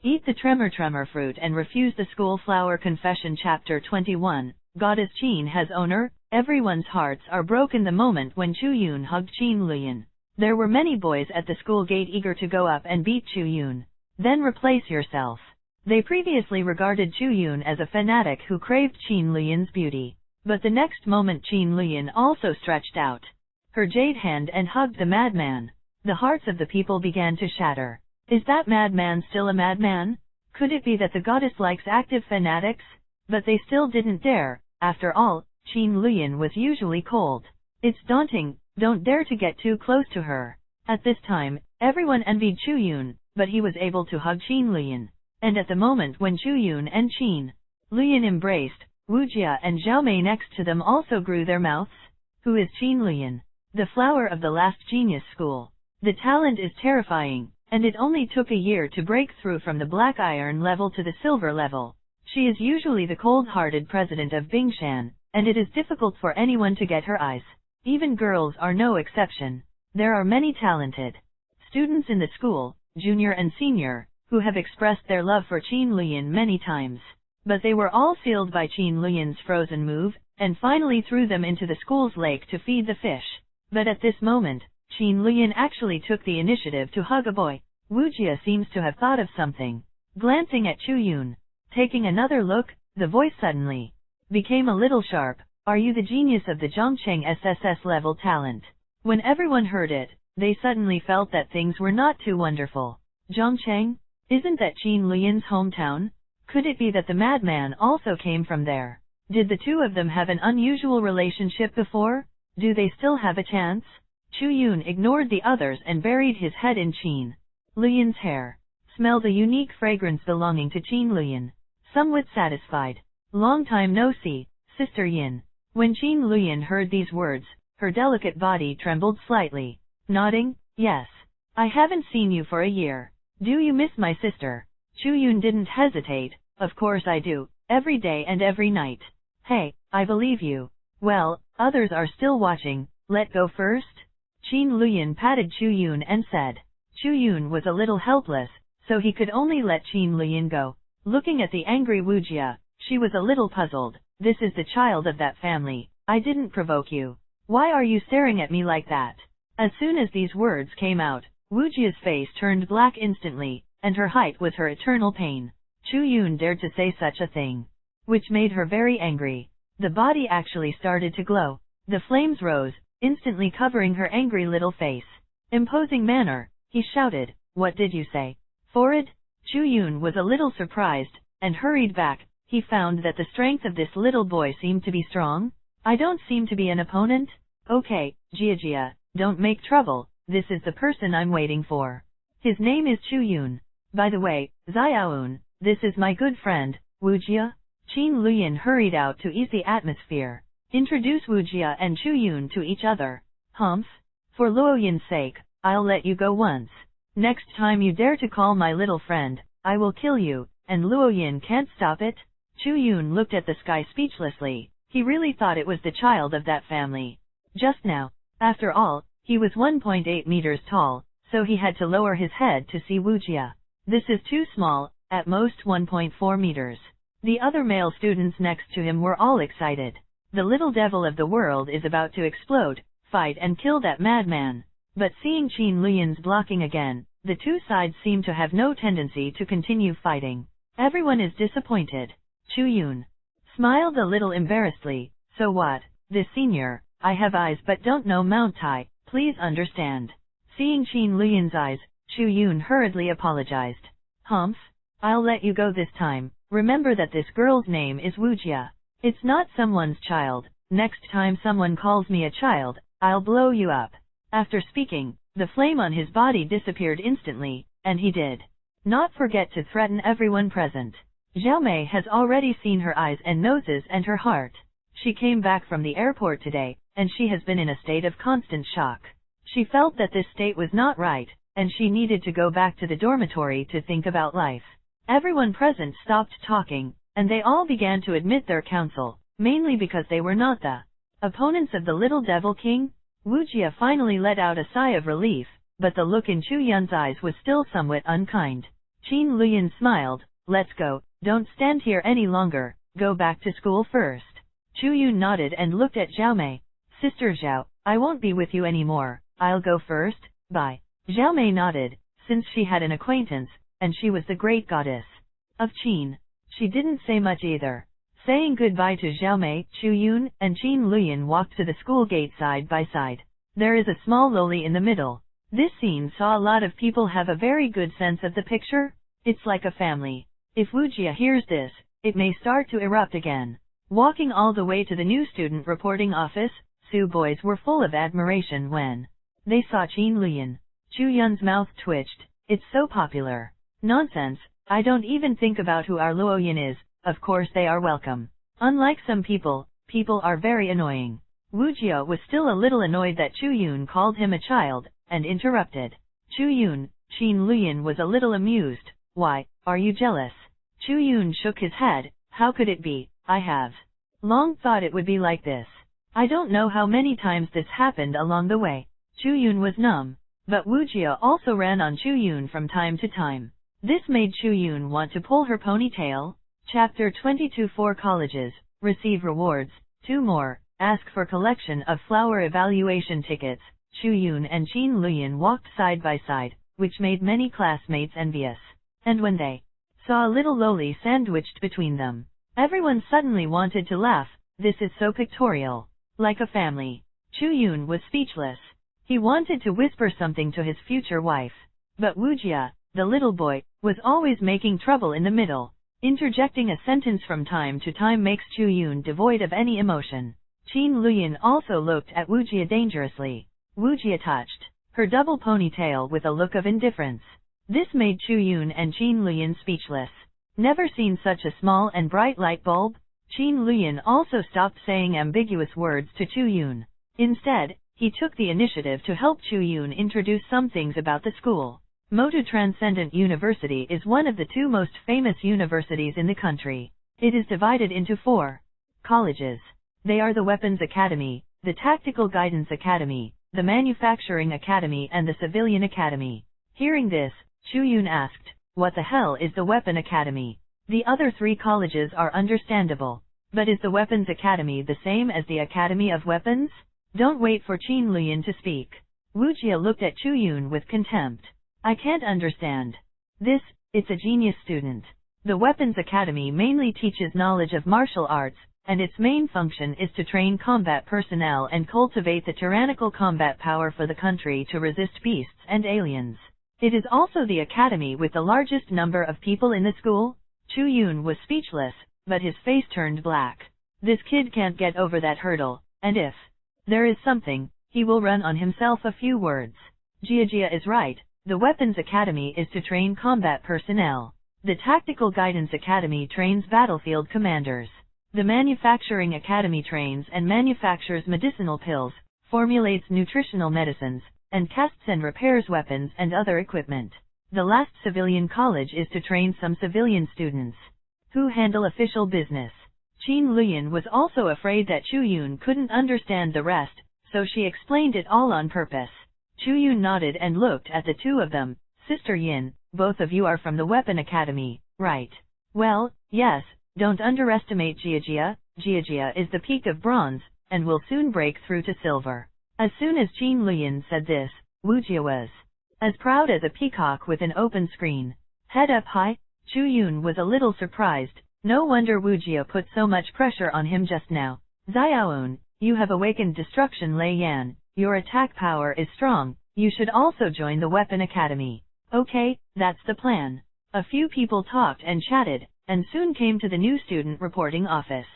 Eat the Tremor-Tremor fruit and refuse the school flower. Confession Chapter 21. Goddess Qin has owner. Everyone's hearts are broken the moment when Chu Yun hugged Qin Luyan. There were many boys at the school gate eager to go up and beat Chu Yun. Then replace yourself. They previously regarded Chu Yun as a fanatic who craved Qin Luyan's beauty. But the next moment Qin Luyan also stretched out her jade hand and hugged the madman. The hearts of the people began to shatter. Is that madman still a madman? Could it be that the goddess likes active fanatics? But they still didn't dare. After all, Qin Luyan was usually cold. It's daunting, don't dare to get too close to her. At this time, everyone envied Chu Yun, but he was able to hug Qin Luyan. And at the moment when Chu Yun and Qin Luyan embraced, Wu Jia and Zhao Mei next to them also grew their mouths. Who is Qin Luyan? The flower of the last genius school. The talent is terrifying, and it only took a year to break through from the black iron level to the silver level. She is usually the cold-hearted president of Bingshan, and it is difficult for anyone to get her eyes. Even girls are no exception. There are many talented students in the school, junior and senior, who have expressed their love for Qin Luyan many times. But they were all sealed by Qin Luyan's frozen move, and finally threw them into the school's lake to feed the fish. But at this moment, Qin Luyan actually took the initiative to hug a boy. Wu Jia seems to have thought of something. Glancing at Chu Yun, taking another look, the voice suddenly became a little sharp. Are you the genius of the Zhongcheng SSS level talent? When everyone heard it, they suddenly felt that things were not too wonderful. Zhongcheng? Isn't that Qin Luyan's hometown? Could it be that the madman also came from there? Did the two of them have an unusual relationship before? Do they still have a chance? Chu Yun ignored the others and buried his head in Qin Luyan's hair. Smell the unique fragrance belonging to Qin Luyan. Somewhat satisfied. Long time no see, Sister Yin. When Qin Luyan heard these words, her delicate body trembled slightly. Nodding, yes. I haven't seen you for a year. Do you miss my sister? Chu Yun didn't hesitate. Of course I do, every day and every night. Hey, I believe you. Well, others are still watching, let go first? Qin Luyan patted Chu Yun and said. Chu Yun was a little helpless, so he could only let Qin Luyan go. Looking at the angry Wu Jia, she was a little puzzled. This is the child of that family. I didn't provoke you. Why are you staring at me like that? As soon as these words came out, Wu Jia's face turned black instantly, and her height was her eternal pain. Chu Yun dared to say such a thing, which made her very angry. The body actually started to glow. The flames rose, instantly covering her angry little face. Imposing manner, he shouted, what did you say? Forward? Chu Yun was a little surprised, and hurried back. He found that the strength of this little boy seemed to be strong. I don't seem to be an opponent? Okay, Jia, don't make trouble, this is the person I'm waiting for. His name is Chu Yun. By the way, Xiaoun, this is my good friend, Wu Jia. Qin Luyan hurried out to ease the atmosphere. Introduce Wu Jia and Chu Yun to each other. Humph. For Luo Yin's sake, I'll let you go once. Next time you dare to call my little friend, I will kill you, and Luo Yin can't stop it. Chu Yun looked at the sky speechlessly. He really thought it was the child of that family. Just now. After all, he was 1.8 meters tall, so he had to lower his head to see Wu Jia. This is too small, at most 1.4 meters. The other male students next to him were all excited. The little devil of the world is about to explode, fight and kill that madman. But seeing Qin Luyan's blocking again, the two sides seem to have no tendency to continue fighting. Everyone is disappointed. Chu Yun smiled a little embarrassedly. So what? This senior, I have eyes but don't know Mount Tai, please understand. Seeing Qin Luyan's eyes, Chu Yun hurriedly apologized. Humph. I'll let you go this time. Remember that this girl's name is Wu Jia. It's not someone's child. Next time someone calls me a child, I'll blow you up. After speaking, the flame on his body disappeared instantly, and he did not forget to threaten everyone present. Zhao Mei has already seen her eyes and noses and her heart. She came back from the airport today, and she has been in a state of constant shock. She felt that this state was not right, and she needed to go back to the dormitory to think about life. Everyone present stopped talking, and they all began to admit their counsel, mainly because they were not the opponents of the little devil king. Wu Jia finally let out a sigh of relief, but the look in Chu Yun's eyes was still somewhat unkind. Qin Luyan smiled. Let's go, don't stand here any longer, go back to school first. Chu Yun nodded and looked at Xiaomei. Sister Zhao, I won't be with you anymore, I'll go first, bye. Xiaomei nodded, since she had an acquaintance, and she was the great goddess of Qin. She didn't say much either. Saying goodbye to Xiaomei, Chu Yun and Qin Luyan walked to the school gate side by side. There is a small loli in the middle. This scene saw a lot of people have a very good sense of the picture. It's like a family. If Wujia hears this, it may start to erupt again. Walking all the way to the new student reporting office, Su boys were full of admiration when they saw Qin Luyan. Chu Yun's mouth twitched. It's so popular. Nonsense, I don't even think about who our Luo Yin is, of course they are welcome. Unlike some people, people are very annoying. Wujia was still a little annoyed that Chu Yun called him a child, and interrupted. Chu Yun, Qin Luyan was a little amused. Why, are you jealous? Chu Yun shook his head. How could it be? I have long thought it would be like this. I don't know how many times this happened along the way. Chu Yun was numb. But Wujia also ran on Chu Yun from time to time. This made Chu Yun want to pull her ponytail. Chapter 22 4 colleges, receive rewards, 2 more, ask for collection of flower evaluation tickets. Chu Yun and Qin Luyan walked side by side, which made many classmates envious. And when they saw a little loli sandwiched between them, everyone suddenly wanted to laugh. This is so pictorial. Like a family. Chu Yun was speechless. He wanted to whisper something to his future wife. But Wujia, the little boy, was always making trouble in the middle. Interjecting a sentence from time to time makes Chu Yun devoid of any emotion. Qin Luyan also looked at Wujia dangerously. Wujia touched her double ponytail with a look of indifference. This made Chu Yun and Qin Luyan speechless. Never seen such a small and bright light bulb? Qin Luyan also stopped saying ambiguous words to Chu Yun. Instead, he took the initiative to help Chu Yun introduce some things about the school. Motu Transcendent University is one of the 2 most famous universities in the country. It is divided into 4 colleges. They are the Weapons Academy, the Tactical Guidance Academy, the Manufacturing Academy and the Civilian Academy. Hearing this, Chu Yun asked, what the hell is the Weapon Academy? The other 3 colleges are understandable. But is the Weapons Academy the same as the Academy of Weapons? Don't wait for Qin Luyan to speak. Wujia looked at Chu Yun with contempt. I can't understand. This, it's a genius student. The Weapons Academy mainly teaches knowledge of martial arts, and its main function is to train combat personnel and cultivate the tyrannical combat power for the country to resist beasts and aliens. It is also the academy with the largest number of people in the school. Chu Yun was speechless, but his face turned black. This kid can't get over that hurdle, and if there is something, he will run on himself a few words. Jia is right, the Weapons Academy is to train combat personnel. The Tactical Guidance Academy trains battlefield commanders. The Manufacturing Academy trains and manufactures medicinal pills, formulates nutritional medicines, and casts and repairs weapons and other equipment. The last civilian college is to train some civilian students who handle official business. Qin Luyan was also afraid that Chu Yun couldn't understand the rest, so she explained it all on purpose. Chu Yun nodded and looked at the 2 of them. Sister Yin, both of you are from the Weapon Academy, right? Well, yes, don't underestimate Jia. Jia is the peak of bronze, and will soon break through to silver. As soon as Qin Luyan said this, Wujia was as proud as a peacock with an open screen. Head up high, Chu Yun was a little surprised. No wonder Wujia put so much pressure on him just now. Xiaoun, you have awakened destruction Lei Yan. Your attack power is strong. You should also join the Weapon Academy. Okay, that's the plan. A few people talked and chatted, and soon came to the new student reporting office.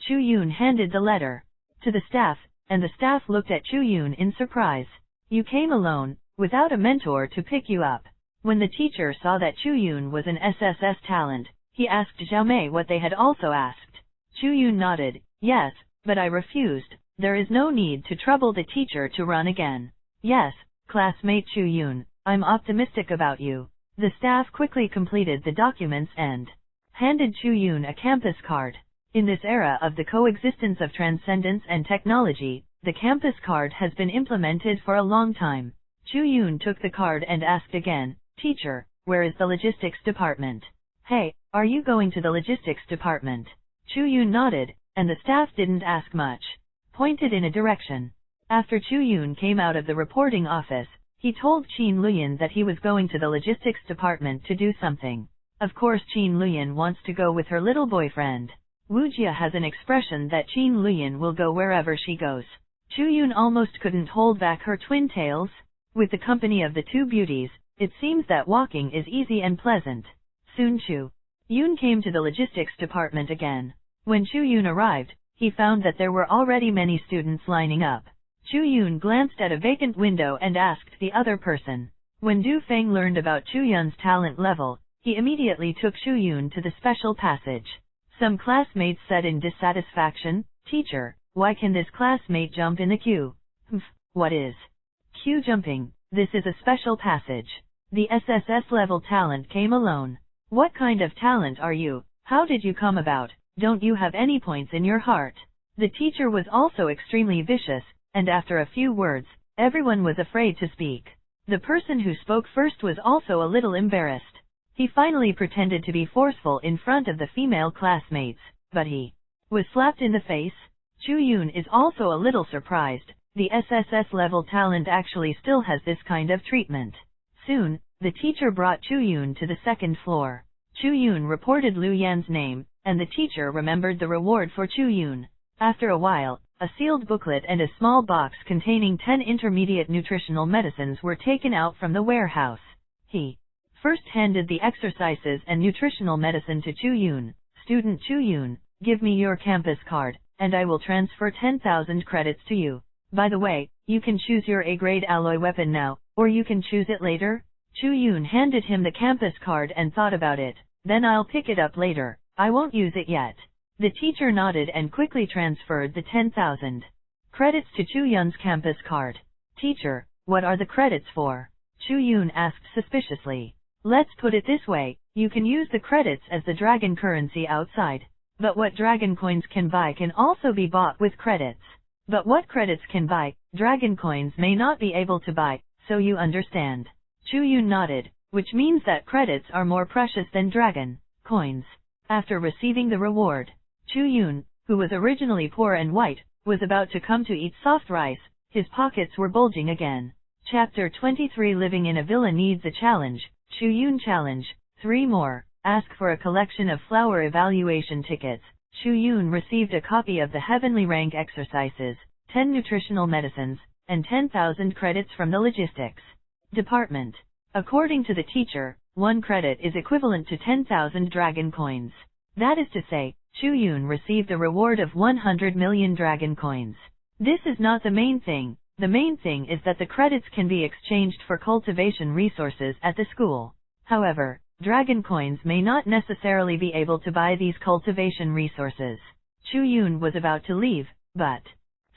Chu Yun handed the letter to the staff, and the staff looked at Chu Yun in surprise. You came alone, without a mentor to pick you up. When the teacher saw that Chu Yun was an SSS talent, he asked Xiaomei what they had also asked. Chu Yun nodded. Yes, but I refused. There is no need to trouble the teacher to run again. Yes, classmate Chu Yun, I'm optimistic about you. The staff quickly completed the documents and handed Chu Yun a campus card. In this era of the coexistence of transcendence and technology, the campus card has been implemented for a long time. Chu Yun took the card and asked again, Teacher, where is the logistics department? Hey, are you going to the logistics department? Chu-Yoon nodded, and the staff didn't ask much. Pointed in a direction. After Chu-Yoon came out of the reporting office, he told Qin Luyan that he was going to the logistics department to do something. Of course Qin Luyan wants to go with her little boyfriend. Wujia has an expression that Qin Luyan will go wherever she goes. Chu-Yoon almost couldn't hold back her twin tails. With the company of the two beauties, it seems that walking is easy and pleasant. Soon Chu-Yoon came to the logistics department again. When Chu-Yoon arrived, he found that there were already many students lining up. Chu-Yoon glanced at a vacant window and asked the other person. When Du Feng learned about Chu-Yoon's talent level, he immediately took Chu-Yoon to the special passage. Some classmates said in dissatisfaction, "Teacher, why can this classmate jump in the queue?" What is queue jumping? This is a special passage. The SSS level talent came alone. What kind of talent are you? How did you come about? Don't you have any points in your heart? The teacher was also extremely vicious, and after a few words, everyone was afraid to speak. The person who spoke first was also a little embarrassed. He finally pretended to be forceful in front of the female classmates, but he was slapped in the face. Chu-Yoon is also a little surprised. The SSS level talent actually still has this kind of treatment. Soon, the teacher brought Chu-Yoon to the second floor. Chu-Yoon reported Lu Yan's name, and the teacher remembered the reward for Chu-Yoon. After a while, a sealed booklet and a small box containing 10 intermediate nutritional medicines were taken out from the warehouse. He first handed the exercises and nutritional medicine to Chu-Yoon. "Student Chu-Yoon, give me your campus card, and I will transfer 10,000 credits to you. By the way, you can choose your A-grade alloy weapon now, or you can choose it later." Chu-Yoon handed him the campus card and thought about it. "Then I'll pick it up later, I won't use it yet." The teacher nodded and quickly transferred the 10,000 credits to Chu-Yoon's campus card. "Teacher, what are the credits for?" Chu-Yoon asked suspiciously. "Let's put it this way, you can use the credits as the dragon currency outside. But what dragon coins can buy can also be bought with credits. But what credits can buy, dragon coins may not be able to buy, so you understand." Chu-Yoon nodded, which means that credits are more precious than dragon coins. After receiving the reward, Chu-Yoon, who was originally poor and white, was about to come to eat soft rice. His pockets were bulging again. Chapter 23 Living in a Villa needs a challenge. Chu-Yoon challenge. 3 more. Ask for a collection of flower evaluation tickets. Chu-Yoon received a copy of the Heavenly Rank exercises, 10 nutritional medicines, and 10,000 credits from the logistics department. According to the teacher, 1 credit is equivalent to 10,000 dragon coins. That is to say, Chu-Yoon received a reward of 100 million dragon coins. This is not the main thing. The main thing is that the credits can be exchanged for cultivation resources at the school. However, dragon coins may not necessarily be able to buy these cultivation resources. Chu-Yoon was about to leave, but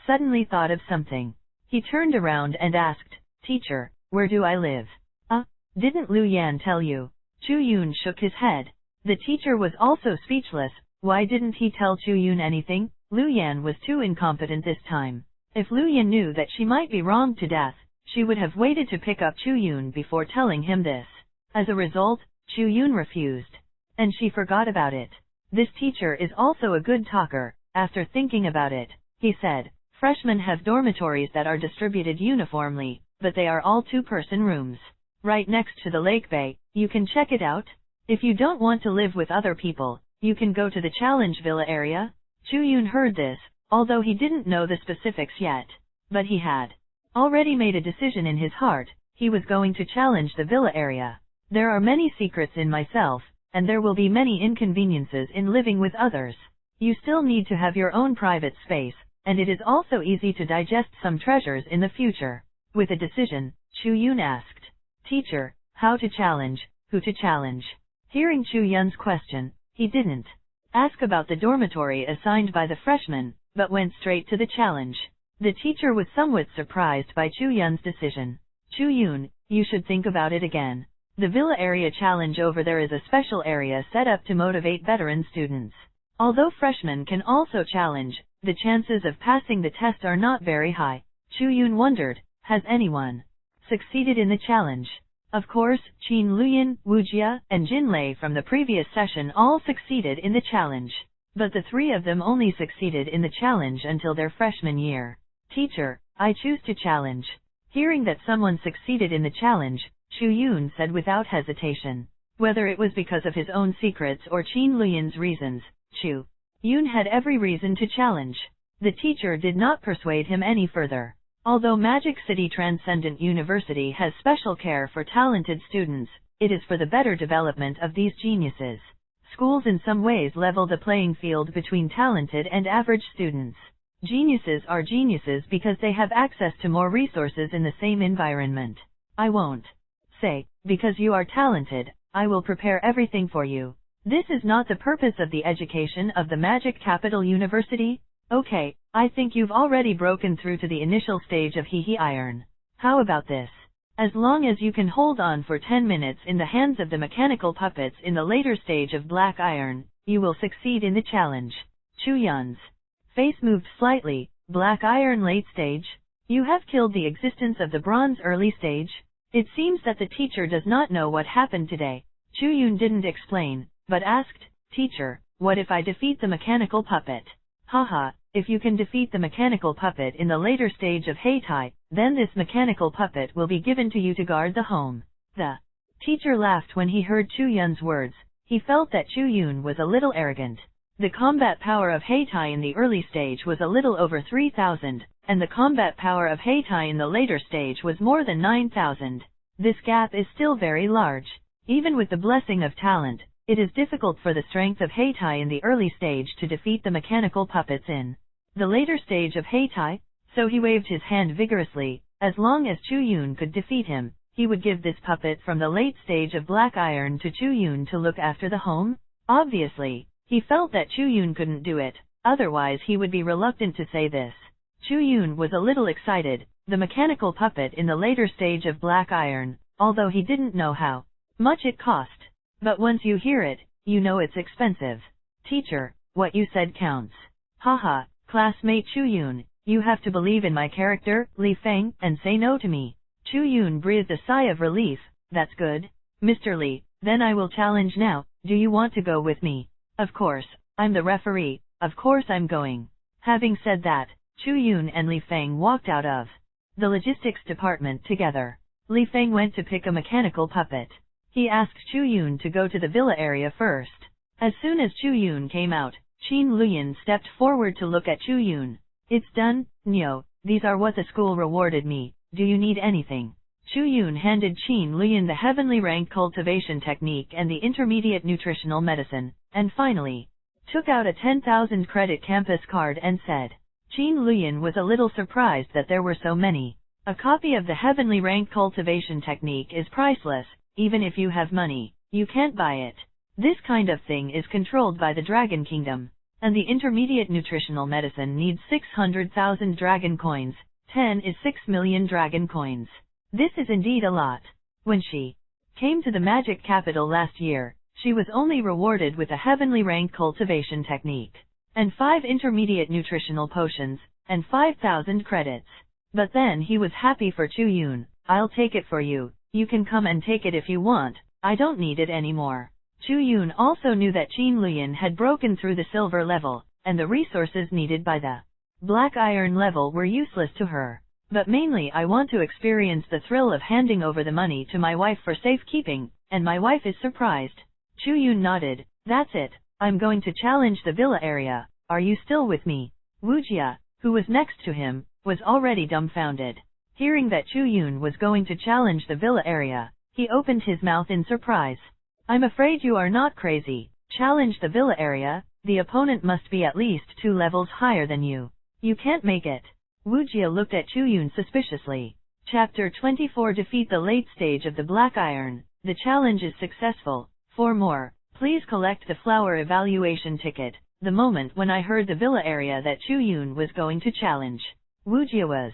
suddenly thought of something. He turned around and asked, "Teacher, where do I live?" Didn't Lu Yan tell you?" Chu-Yoon shook his head. The teacher was also speechless. Why didn't he tell Chu-Yoon anything? Lu Yan was too incompetent this time. If Lu Yan knew that she might be wronged to death, she would have waited to pick up Chu-Yoon before telling him this. As a result, Chu-Yoon refused. And she forgot about it. This teacher is also a good talker. After thinking about it, he said, "Freshmen have dormitories that are distributed uniformly, but they are all 2-person rooms. Right next to the lake bay, you can check it out. If you don't want to live with other people, you can go to the challenge villa area." Chu-Yoon heard this, although he didn't know the specifics yet. But he had already made a decision in his heart. He was going to challenge the villa area. There are many secrets in myself, and there will be many inconveniences in living with others. You still need to have your own private space, and it is also easy to digest some treasures in the future. With a decision, Chu-Yoon asked, "Teacher, how to challenge, who to challenge?" Hearing Chu-Yoon's question, he didn't ask about the dormitory assigned by the freshmen, but went straight to the challenge. The teacher was somewhat surprised by Chu-Yoon's decision. "Chu-Yoon, you should think about it again. The villa area challenge over there is a special area set up to motivate veteran students. Although freshmen can also challenge, the chances of passing the test are not very high." Chu-Yoon wondered, has anyone succeeded in the challenge? Of course, Qin Luyan, Wujia, and Jinlei from the previous session all succeeded in the challenge. But the three of them only succeeded in the challenge until their freshman year. Teacher, I choose to challenge. Hearing that someone succeeded in the challenge, Chu Yun said without hesitation. Whether it was because of his own secrets or Qin Luyan's reasons, Chu Yun had every reason to challenge. The teacher did not persuade him any further. Although Magic City Transcendent University has special care for talented students, it is for the better development of these geniuses. Schools in some ways level the playing field between talented and average students. Geniuses are geniuses because they have access to more resources in the same environment. I won't say, because you are talented, I will prepare everything for you. This is not the purpose of the education of the Magic Capital University. Okay, I think you've already broken through to the initial stage of Hehe Iron. How about this? As long as you can hold on for 10 minutes in the hands of the mechanical puppets in the later stage of Black Iron, you will succeed in the challenge. Chu Yun's face moved slightly. Black Iron late stage? You have killed the existence of the Bronze early stage? It seems that the teacher does not know what happened today. Chu Yun didn't explain, but asked, Teacher, what if I defeat the mechanical puppet? Haha, if you can defeat the mechanical puppet in the later stage of Heitai, then this mechanical puppet will be given to you to guard the home. The teacher laughed when he heard Chu Yun's words. He felt that Chu Yun was a little arrogant. The combat power of Heitai in the early stage was a little over 3,000, and the combat power of Heitai in the later stage was more than 9,000. This gap is still very large. Even with the blessing of talent, it is difficult for the strength of Heitai in the early stage to defeat the mechanical puppets in the later stage of Heitai, so he waved his hand vigorously. As long as Chu Yun could defeat him, he would give this puppet from the late stage of Black Iron to Chu Yun to look after the home. Obviously, he felt that Chu Yun couldn't do it, otherwise he would be reluctant to say this. Chu Yun was a little excited, the mechanical puppet in the later stage of Black Iron, although he didn't know how much it cost. But once you hear it, you know it's expensive. Teacher, what you said counts. Haha, classmate Chu Yun, you have to believe in my character, Li Feng, and say no to me. Chu Yun breathed a sigh of relief. That's good. Mr. Li, then I will challenge now. Do you want to go with me? Of course, I'm the referee. Of course I'm going. Having said that, Chu Yun and Li Feng walked out of the logistics department together. Li Feng went to pick a mechanical puppet. He asked Chu Yun to go to the villa area first. As soon as Chu Yun came out, Qin Luyan stepped forward to look at Chu Yun. It's done, Nyo, these are what the school rewarded me. Do you need anything? Chu Yun handed Qin Luyan the heavenly rank cultivation technique and the intermediate nutritional medicine, and finally took out a 10,000 credit campus card and said. Qin Luyan was a little surprised that there were so many. A copy of the heavenly rank cultivation technique is priceless. Even if you have money, you can't buy it. This kind of thing is controlled by the Dragon Kingdom, and the intermediate nutritional medicine needs 600,000 dragon coins. 10 is 6 million dragon coins. This is indeed a lot. When she came to the magic capital last year, she was only rewarded with a heavenly rank cultivation technique, and 5 intermediate nutritional potions, and 5,000 credits. But then he was happy for Chu Yun. I'll take it for you. You can come and take it if you want. I don't need it anymore. Chu Yun also knew that Qin Luyan had broken through the silver level, and the resources needed by the Black Iron level were useless to her. But mainly I want to experience the thrill of handing over the money to my wife for safekeeping, and my wife is surprised. Chu Yun nodded. That's it. I'm going to challenge the villa area. Are you still with me? Wujia, who was next to him, was already dumbfounded. Hearing that Chu Yun was going to challenge the villa area, he opened his mouth in surprise. I'm afraid you are not crazy. Challenge the villa area? The opponent must be at least 2 levels higher than you. You can't make it. Wujia looked at Chu Yun suspiciously. Chapter 24 Defeat the late stage of the Black Iron. The challenge is successful. For more, please collect the flower evaluation ticket. The moment when I heard the villa area that Chu Yun was going to challenge, Wujia was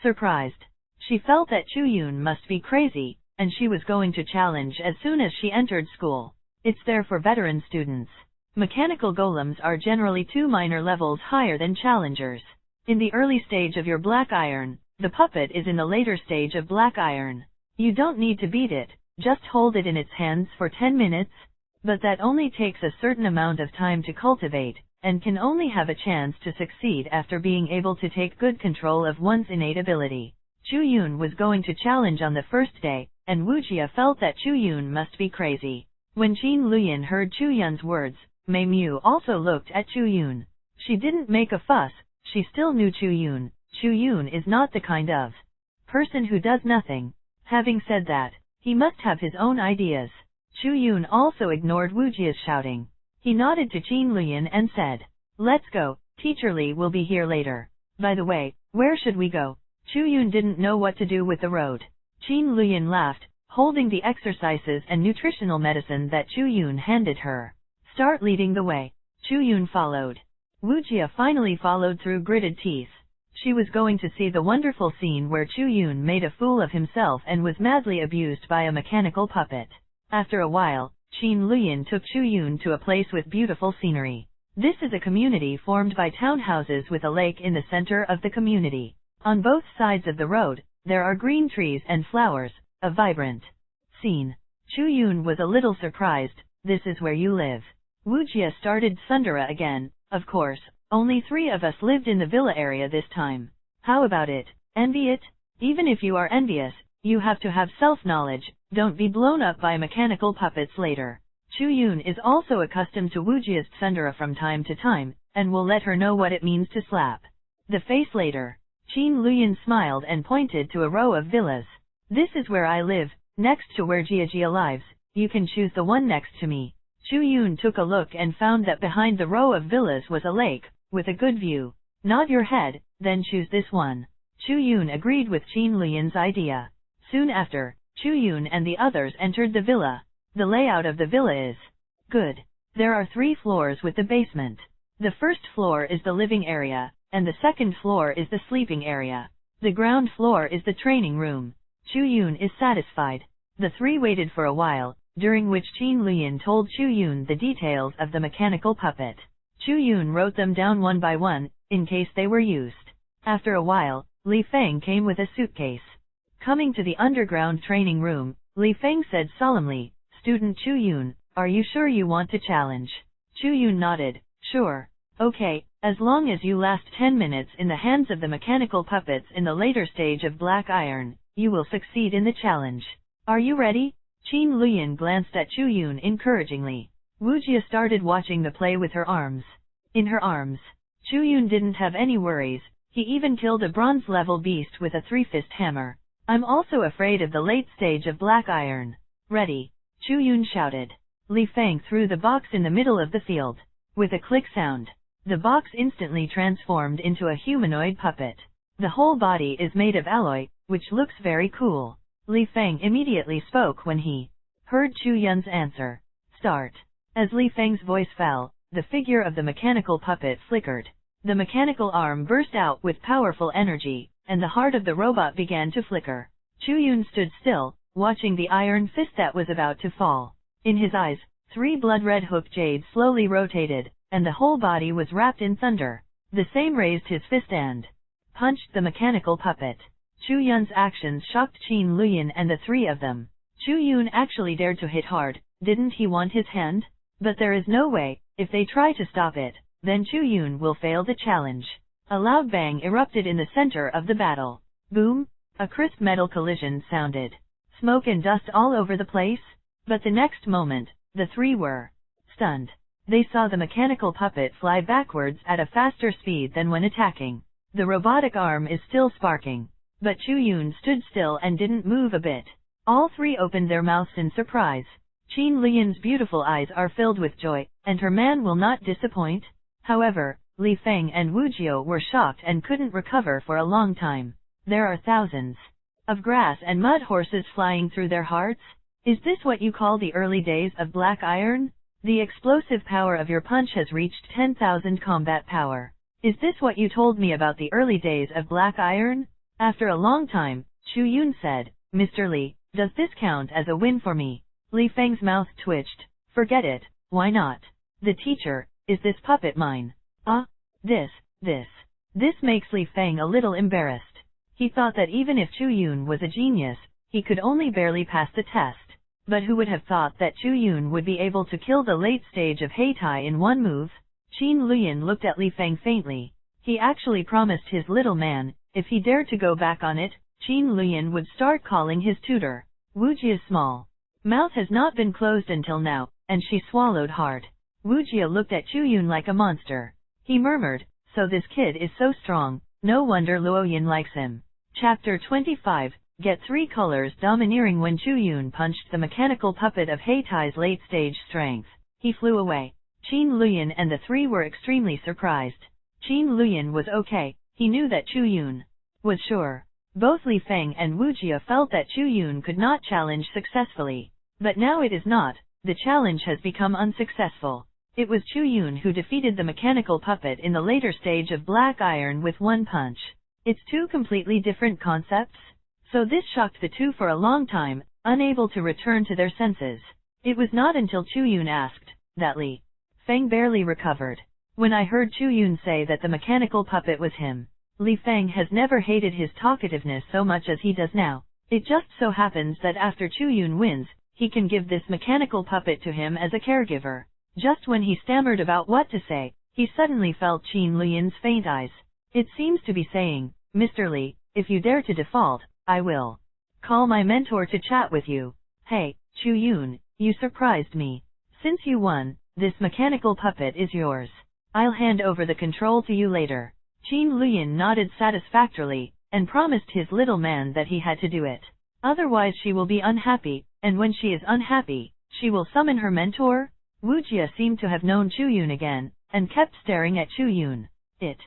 surprised. She felt that Chu Yun must be crazy, and she was going to challenge as soon as she entered school. It's there for veteran students. Mechanical golems are generally 2 minor levels higher than challengers. In the early stage of your Black Iron, the puppet is in the later stage of Black Iron. You don't need to beat it, Just hold it in its hands for 10 minutes? But that only takes a certain amount of time to cultivate, and can only have a chance to succeed after being able to take good control of one's innate ability. Chu Yun was going to challenge on the first day, and Wu Jia felt that Chu Yun must be crazy. When Qin Luyan heard Chu Yun's words, Mei Mu also looked at Chu Yun. She didn't make a fuss, she still knew Chu Yun. Chu Yun is not the kind of person who does nothing. Having said that, he must have his own ideas. Chu Yun also ignored Wu Jia's shouting. He nodded to Qin Luyan and said, "Let's go, Teacher Li will be here later. By the way, where should we go?" Chu Yun didn't know what to do with the road. Qin Luyan laughed, holding the exercises and nutritional medicine that Chu Yun handed her. "Start leading the way." Chu Yun followed. Wu Jia finally followed through gritted teeth. She was going to see the wonderful scene where Chu Yun made a fool of himself and was madly abused by a mechanical puppet. After a while, Qin Luyan took Chu Yun to a place with beautiful scenery. This is a community formed by townhouses with a lake in the center of the community. On both sides of the road, there are green trees and flowers, a vibrant scene. Chu Yun was a little surprised. "This is where you live." Wu Jia started Sundara again. "Of course, only 3 of us lived in the villa area this time. How about it? Envy it? Even if you are envious, you have to have self-knowledge, don't be blown up by mechanical puppets later." Chu Yun is also accustomed to Wu Jia's tsundere from time to time, and will let her know what it means to slap the face later. Qin Luyan smiled and pointed to a row of villas. "This is where I live, next to where Jia lives, you can choose the one next to me." Chu Yun took a look and found that behind the row of villas was a lake, with a good view. "Nod your head, then choose this one." Chu Yun agreed with Qin Luyan's idea. Soon after, Chu Yun and the others entered the villa. The layout of the villa is good. There are 3 floors with the basement. The first floor is the living area, and the second floor is the sleeping area. The ground floor is the training room. Chu Yun is satisfied. The 3 waited for a while, during which Qin Luyan told Chu Yun the details of the mechanical puppet. Chu Yun wrote them down one by one, in case they were used. After a while, Li Feng came with a suitcase. Coming to the underground training room, Li Feng said solemnly, "Student Chu Yun, are you sure you want to challenge?" Chu Yun nodded, "Sure. Okay, as long as you last 10 minutes in the hands of the mechanical puppets in the later stage of Black Iron, you will succeed in the challenge. Are you ready?" Qin Luyan glanced at Chu Yun encouragingly. Wu Jia started watching the play with her arms. In her arms, Chu Yun didn't have any worries. He even killed a bronze-level beast with a 3-fist hammer. "I'm also afraid of the late stage of Black Iron." "Ready!" Chu Yun shouted. Li Feng threw the box in the middle of the field. With a click sound, the box instantly transformed into a humanoid puppet. The whole body is made of alloy, which looks very cool. Li Feng immediately spoke when he heard Chu Yun's answer. "Start." As Li Feng's voice fell, the figure of the mechanical puppet flickered. The mechanical arm burst out with powerful energy, and the heart of the robot began to flicker. Chu Yun stood still, watching the iron fist that was about to fall. In his eyes, 3 blood-red hook jades slowly rotated, and the whole body was wrapped in thunder. The same raised his fist and punched the mechanical puppet. Chu Yun's actions shocked Qin Luyan and the 3 of them. Chu Yun actually dared to hit hard, didn't he want his hand? But there is no way, if they try to stop it, then Chu Yun will fail the challenge. A loud bang erupted in the center of the battle. Boom! A crisp metal collision sounded. Smoke and dust all over the place? But the next moment, the 3 were stunned. They saw the mechanical puppet fly backwards at a faster speed than when attacking. The robotic arm is still sparking. But Chu Yun stood still and didn't move a bit. All 3 opened their mouths in surprise. Qin Luyan's beautiful eyes are filled with joy, and her man will not disappoint. However, Li Feng and Wu Jia were shocked and couldn't recover for a long time. There are thousands of grass and mud horses flying through their hearts. Is this what you call the early days of Black Iron? The explosive power of your punch has reached 10,000 combat power. Is this what you told me about the early days of Black Iron? After a long time, Chu Yun said, "Mr. Li, does this count as a win for me?" Li Feng's mouth twitched. "Forget it, why not? The teacher, is this puppet mine?" This makes Li Feng a little embarrassed. He thought that even if Chu Yun was a genius, he could only barely pass the test. But who would have thought that Chu Yun would be able to kill the late stage of Heitai in one move? Qin Luyan looked at Li Feng faintly. He actually promised his little man, if he dared to go back on it, Qin Luyan would start calling his tutor. Wu Jia's small mouth has not been closed until now, and she swallowed hard. Wu Jia looked at Chu Yun like a monster. He murmured, so this kid is so strong, no wonder Luo Yin likes him. Chapter 25. Get 3 colors. Domineering. When Chu Yun punched the mechanical puppet of Heitai's late-stage strength, he flew away. Qin Luyan and the 3 were extremely surprised. Qin Luyan was okay, he knew that Chu Yun was sure. Both Li Feng and Wu Jia felt that Chu Yun could not challenge successfully. But now it is not, the challenge has become unsuccessful. It was Chu Yun who defeated the mechanical puppet in the later stage of Black Iron with one punch. It's 2 completely different concepts? So this shocked the 2 for a long time, unable to return to their senses. It was not until Chu Yun asked that Li Feng barely recovered. When I heard Chu Yun say that the mechanical puppet was him. Li Feng has never hated his talkativeness so much as he does now. It just so happens that after Chu Yun wins, he can give this mechanical puppet to him as a caregiver. Just when he stammered about what to say, he suddenly felt Qin Luyan's faint eyes. It seems to be saying, Mr. Li, if you dare to default, I will call my mentor to chat with you. Hey, Chu Yun, you surprised me. Since you won, this mechanical puppet is yours. I'll hand over the control to you later. Qin Luyan nodded satisfactorily, and promised his little man that he had to do it. Otherwise she will be unhappy, and when she is unhappy, she will summon her mentor? Wu Jia seemed to have known Chu Yun again, and kept staring at Chu Yun. It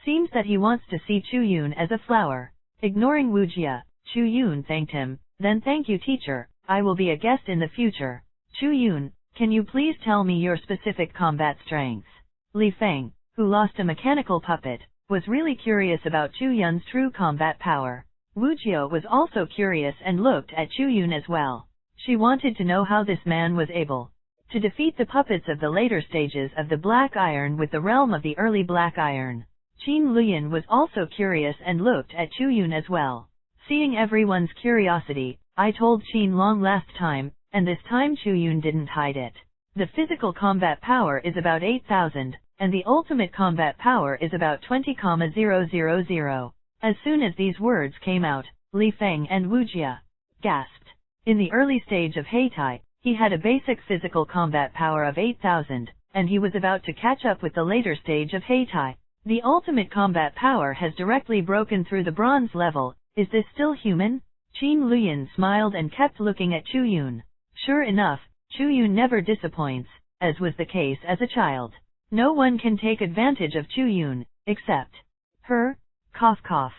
seems that he wants to see Chu Yun as a flower. Ignoring Wu Jia, Chu Yun thanked him, then thank you teacher, I will be a guest in the future. Chu Yun, can you please tell me your specific combat strengths? Li Feng, who lost a mechanical puppet, was really curious about Chu Yun's true combat power. Wu Jia was also curious and looked at Chu Yun as well. She wanted to know how this man was able to defeat the puppets of the later stages of the Black Iron with the realm of the early Black Iron. Qin Luyan was also curious and looked at Chu Yun as well. Seeing everyone's curiosity, I told Qin Long last time, and this time Chu Yun didn't hide it. The physical combat power is about 8,000, and the ultimate combat power is about 20,000. As soon as these words came out, Li Feng and Wu Jia gasped. In the early stage of Heitai, he had a basic physical combat power of 8,000, and he was about to catch up with the later stage of Heitai. The ultimate combat power has directly broken through the bronze level. Is this still human? Qin Luyan smiled and kept looking at Chu Yun. Sure enough, Chu Yun never disappoints, as was the case as a child. No one can take advantage of Chu Yun, except her. Cough cough.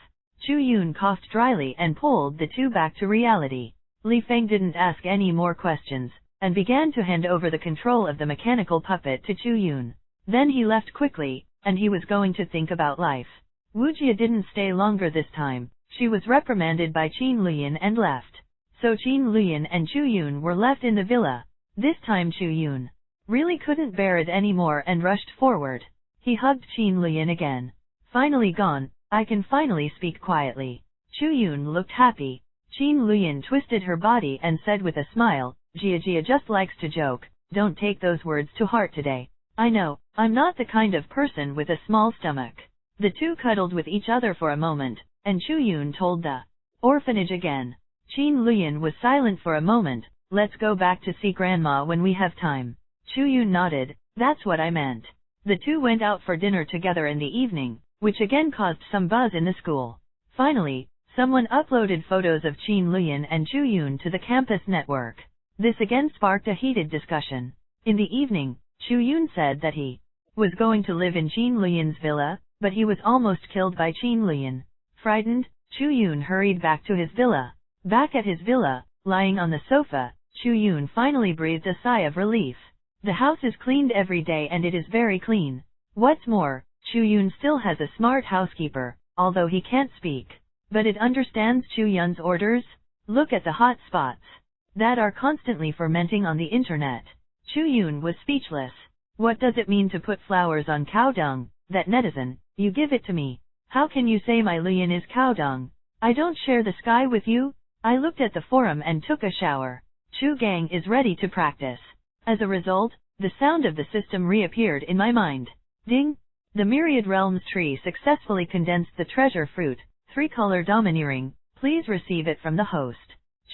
Chu Yun coughed dryly and pulled the 2 back to reality. Li Feng didn't ask any more questions, and began to hand over the control of the mechanical puppet to Chu Yun. Then he left quickly, and he was going to think about life. Wu Jia didn't stay longer this time. She was reprimanded by Qin Luyan and left. So Qin Luyan and Chu Yun were left in the villa. This time Chu Yun really couldn't bear it anymore and rushed forward. He hugged Qin Luyan again. Finally gone, I can finally speak quietly. Chu Yun looked happy. Qin Luyan twisted her body and said with a smile, Jia just likes to joke, don't take those words to heart today. I know, I'm not the kind of person with a small stomach. The 2 cuddled with each other for a moment, and Chu Yun told the orphanage again. Qin Luyan was silent for a moment. Let's go back to see Grandma when we have time. Chu Yun nodded, that's what I meant. The 2 went out for dinner together in the evening, which again caused some buzz in the school. Finally, someone uploaded photos of Qin Luyan and Chu Yun to the campus network. This again sparked a heated discussion. In the evening, Chu Yun said that he was going to live in Qin Luyan's villa, but he was almost killed by Qin Luyan. Frightened, Chu Yun hurried back to his villa. Back at his villa, lying on the sofa, Chu Yun finally breathed a sigh of relief. The house is cleaned every day and it is very clean. What's more, Chu Yun still has a smart housekeeper, although he can't speak. But it understands Chu Yun's orders? Look at the hot spots that are constantly fermenting on the internet. Chu Yun was speechless. What does it mean to put flowers on cow dung? That netizen, you give it to me. How can you say my Luyan is cow dung? I don't share the sky with you? I looked at the forum and took a shower. Chu Gang is ready to practice. As a result, the sound of the system reappeared in my mind. Ding! The Myriad Realms tree successfully condensed the treasure fruit, 3-color domineering, please receive it from the host.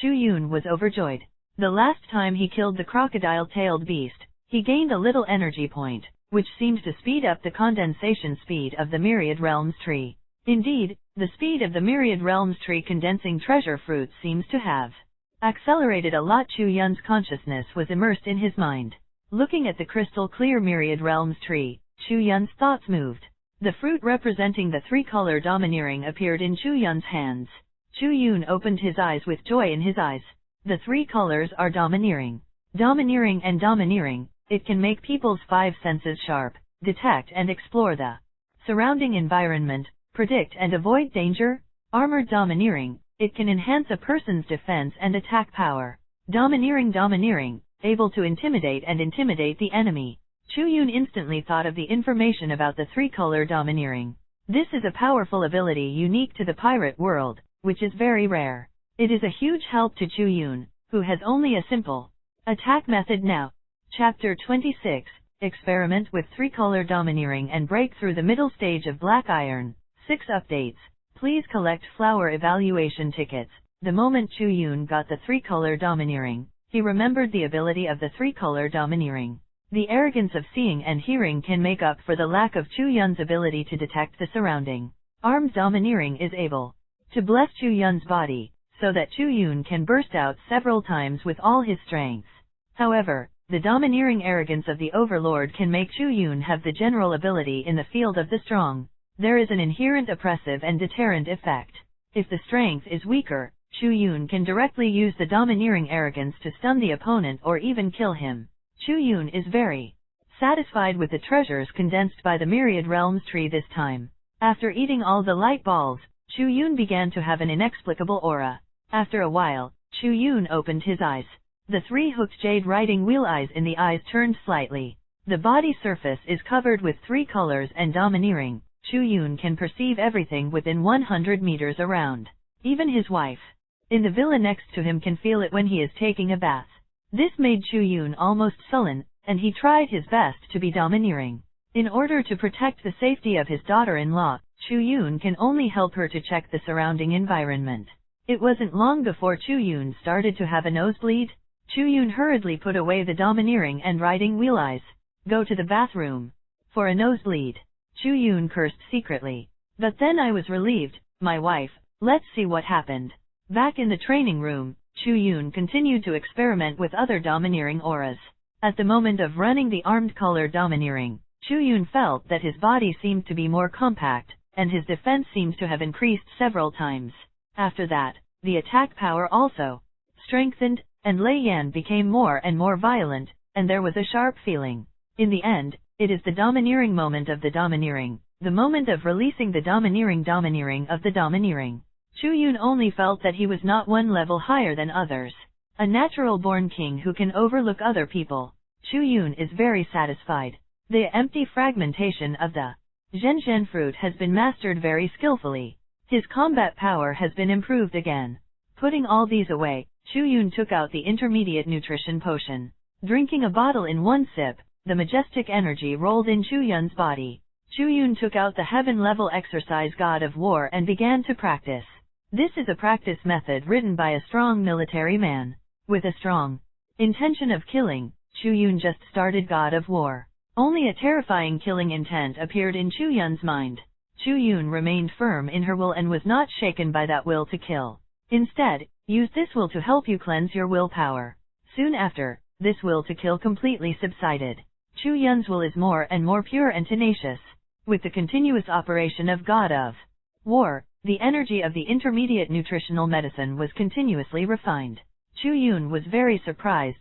Chu Yun was overjoyed. The last time he killed the crocodile-tailed beast, he gained a little energy point, which seemed to speed up the condensation speed of the Myriad Realms tree. Indeed, the speed of the Myriad Realms tree condensing treasure fruits seems to have accelerated a lot. Chu Yun's consciousness was immersed in his mind. Looking at the crystal-clear Myriad Realms tree, Chu Yun's thoughts moved. The fruit representing the 3-color domineering appeared in Chu Yun's hands. Chu Yun opened his eyes with joy in his eyes. The 3 colors are domineering. Domineering and domineering, it can make people's 5 senses sharp, detect and explore the surrounding environment, predict and avoid danger. Armored domineering, it can enhance a person's defense and attack power. Domineering, able to intimidate and intimidate the enemy. Chu Yun instantly thought of the information about the 3-color domineering. This is a powerful ability unique to the pirate world, which is very rare. It is a huge help to Chu Yun, who has only a simple attack method now. Chapter 26, Experiment with 3-color domineering and break through the middle stage of Black Iron. 6 updates. Please collect flower evaluation tickets. The moment Chu Yun got the 3-color domineering, he remembered the ability of the 3-color domineering. The arrogance of seeing and hearing can make up for the lack of Chu Yun's ability to detect the surrounding. Armed domineering is able to bless Chu Yun's body, so that Chu Yun can burst out several times with all his strengths. However, the domineering arrogance of the Overlord can make Chu Yun have the general ability in the field of the strong. There is an inherent oppressive and deterrent effect. If the strength is weaker, Chu Yun can directly use the domineering arrogance to stun the opponent or even kill him. Chu Yun is very satisfied with the treasures condensed by the Myriad Realms tree this time. After eating all the light balls, Chu Yun began to have an inexplicable aura. After a while, Chu Yun opened his eyes. The 3-hooked jade riding wheel eyes in the eyes turned slightly. The body surface is covered with 3 colors and domineering. Chu Yun can perceive everything within 100 meters around. Even his wife in the villa next to him can feel it when he is taking a bath. This made Chu Yun almost sullen, and he tried his best to be domineering. In order to protect the safety of his daughter-in-law, Chu Yun can only help her to check the surrounding environment. It wasn't long before Chu Yun started to have a nosebleed. Chu Yun hurriedly put away the domineering and riding wheel eyes. Go to the bathroom. For a nosebleed. Chu Yun cursed secretly. But then I was relieved. My wife, let's see what happened. Back in the training room, Chu Yun continued to experiment with other domineering auras. At the moment of running the armed color domineering, Chu Yun felt that his body seemed to be more compact, and his defense seems to have increased several times. After that, the attack power also strengthened, and Lei Yan became more and more violent, and there was a sharp feeling. In the end, it is the domineering moment of the domineering, the moment of releasing the domineering of the domineering. Chu Yun only felt that he was not one level higher than others. A natural-born king who can overlook other people. Chu Yun is very satisfied. The empty fragmentation of the Zhen fruit has been mastered very skillfully. His combat power has been improved again. Putting all these away, Chu Yun took out the intermediate nutrition potion. Drinking a bottle in one sip, the majestic energy rolled in Chu Yun's body. Chu Yun took out the heaven-level exercise God of War and began to practice. This is a practice method written by a strong military man. With a strong intention of killing, Chu Yun just started God of War. Only a terrifying killing intent appeared in Chu Yun's mind. Chu Yun remained firm in her will and was not shaken by that will to kill. Instead, use this will to help you cleanse your willpower. Soon after, this will to kill completely subsided. Chu Yun's will is more and more pure and tenacious. With the continuous operation of God of War, the energy of the intermediate nutritional medicine was continuously refined. Chu Yun was very surprised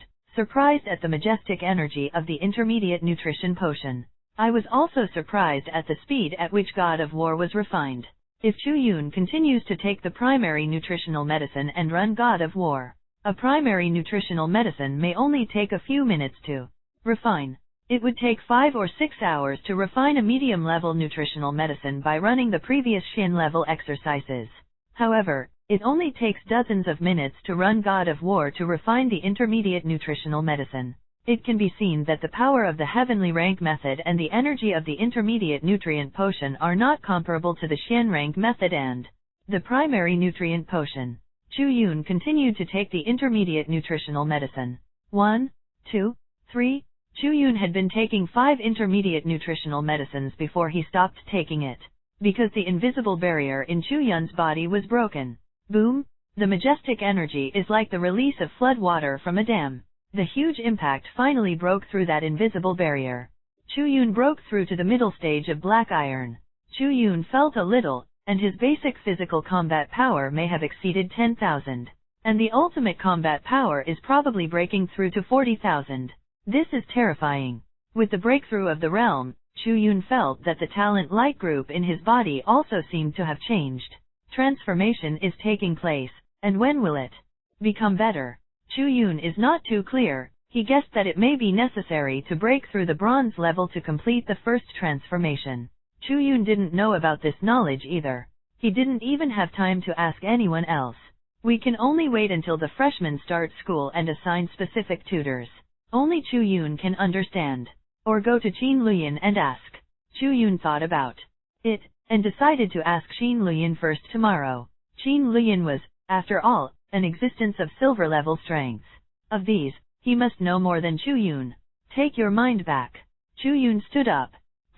at the majestic energy of the intermediate nutrition potion. I was also surprised at the speed at which God of War was refined. If Chu Yun continues to take the primary nutritional medicine and run God of War, a primary nutritional medicine may only take a few minutes to refine. It would take 5 or 6 hours to refine a medium-level nutritional medicine by running the previous Shin-level exercises. However, It only takes dozens of minutes to run God of War to refine the intermediate nutritional medicine. It can be seen that the power of the heavenly rank method and the energy of the intermediate nutrient potion are not comparable to the Xian rank method and the primary nutrient potion. Chu Yun continued to take the intermediate nutritional medicine. 1, 2, 3. Chu Yun had been taking 5 intermediate nutritional medicines before he stopped taking it, because the invisible barrier in Chu Yun's body was broken. Boom! The majestic energy is like the release of flood water from a dam. The huge impact finally broke through that invisible barrier. Chu Yun broke through to the middle stage of black iron. Chu Yun felt a little, and his basic physical combat power may have exceeded 10,000. And the ultimate combat power is probably breaking through to 40,000. This is terrifying. With the breakthrough of the realm, Chu Yun felt that the talent light group in his body also seemed to have changed. Transformation is taking place, and when will it become better? Chu Yun is not too clear. He guessed that it may be necessary to break through the bronze level to complete the first transformation. Chu Yun didn't know about this knowledge either. He didn't even have time to ask anyone else. We can only wait until the freshmen start school and assign specific tutors. Only Chu Yun can understand. Or go to Qin Luyan and ask. Chu Yun thought about it, and decided to ask Qin Luyan first tomorrow. Qin Luyan was, after all, an existence of silver-level strengths. Of these, he must know more than Chu Yun. Take your mind back. Chu Yun stood up.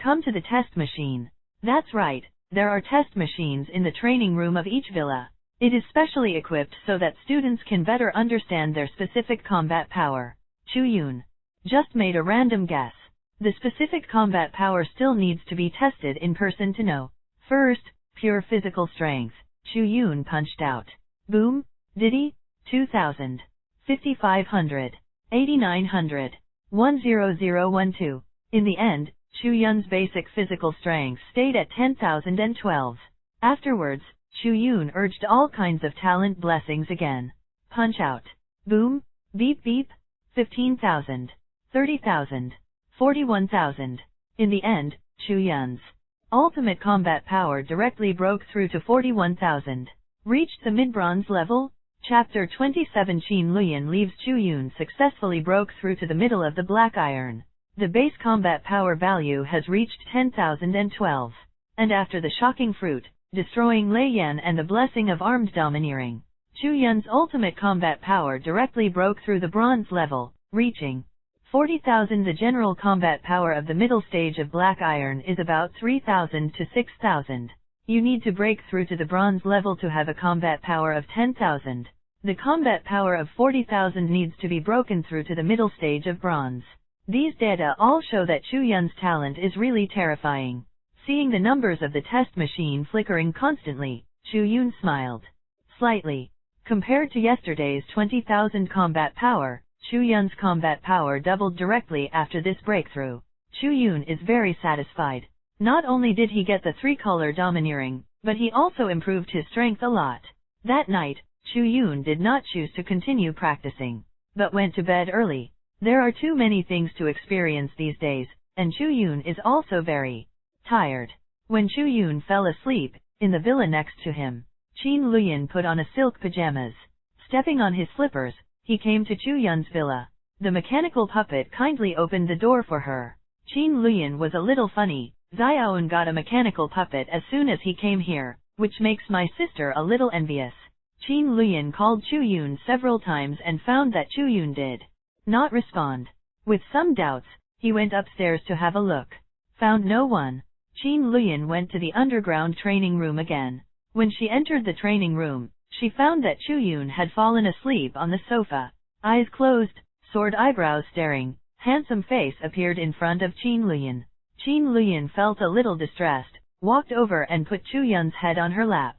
Come to the test machine. That's right, there are test machines in the training room of each villa. It is specially equipped so that students can better understand their specific combat power. Chu Yun just made a random guess. The specific combat power still needs to be tested in person to know. First, pure physical strength. Chu Yun punched out. Boom! Diddy, 2,000, 5,500, 8,900, 10012. In the end, Chu Yun's basic physical strength stayed at 10,012. Afterwards, Chu Yun urged all kinds of talent blessings again. Punch out. Boom, beep beep, 15,000, 30,000, 41,000. In the end, Chu Yun's ultimate combat power directly broke through to 41,000. Reached the mid-bronze level? Chapter 27. Qin Luyan leaves Chu Yun successfully broke through to the middle of the black iron. The base combat power value has reached 10,012. And after the shocking fruit, destroying Lei Yan and the blessing of armed domineering, Chu Yun's ultimate combat power directly broke through the bronze level, reaching 40,000. The general combat power of the middle stage of black iron is about 3,000 to 6,000. You need to break through to the bronze level to have a combat power of 10,000. The combat power of 40,000 needs to be broken through to the middle stage of bronze. These data all show that Chu Yun's talent is really terrifying. Seeing the numbers of the test machine flickering constantly, Chu Yun smiled slightly. Compared to yesterday's 20,000 combat power, Chu Yun's combat power doubled directly after this breakthrough. Chu Yun is very satisfied. Not only did he get the 3-color domineering, but he also improved his strength a lot. That night, Chu Yun did not choose to continue practicing, but went to bed early. There are too many things to experience these days, and Chu Yun is also very tired. When Chu Yun fell asleep, in the villa next to him, Qin Luyan put on a silk pajamas. Stepping on his slippers, he came to Chu Yun's villa. The mechanical puppet kindly opened the door for her. Qin Luyan was a little funny. Xiaoan got a mechanical puppet as soon as he came here, which makes my sister a little envious. Qin Luyan called Chu Yun several times and found that Chu Yun did not respond. With some doubts, he went upstairs to have a look. Found no one. Qin Luyan went to the underground training room again. When she entered the training room, she found that Chu Yun had fallen asleep on the sofa. Eyes closed, soared eyebrows staring, handsome face appeared in front of Qin Luyan. Qin Luyan felt a little distressed, walked over and put Chu Yun's head on her lap,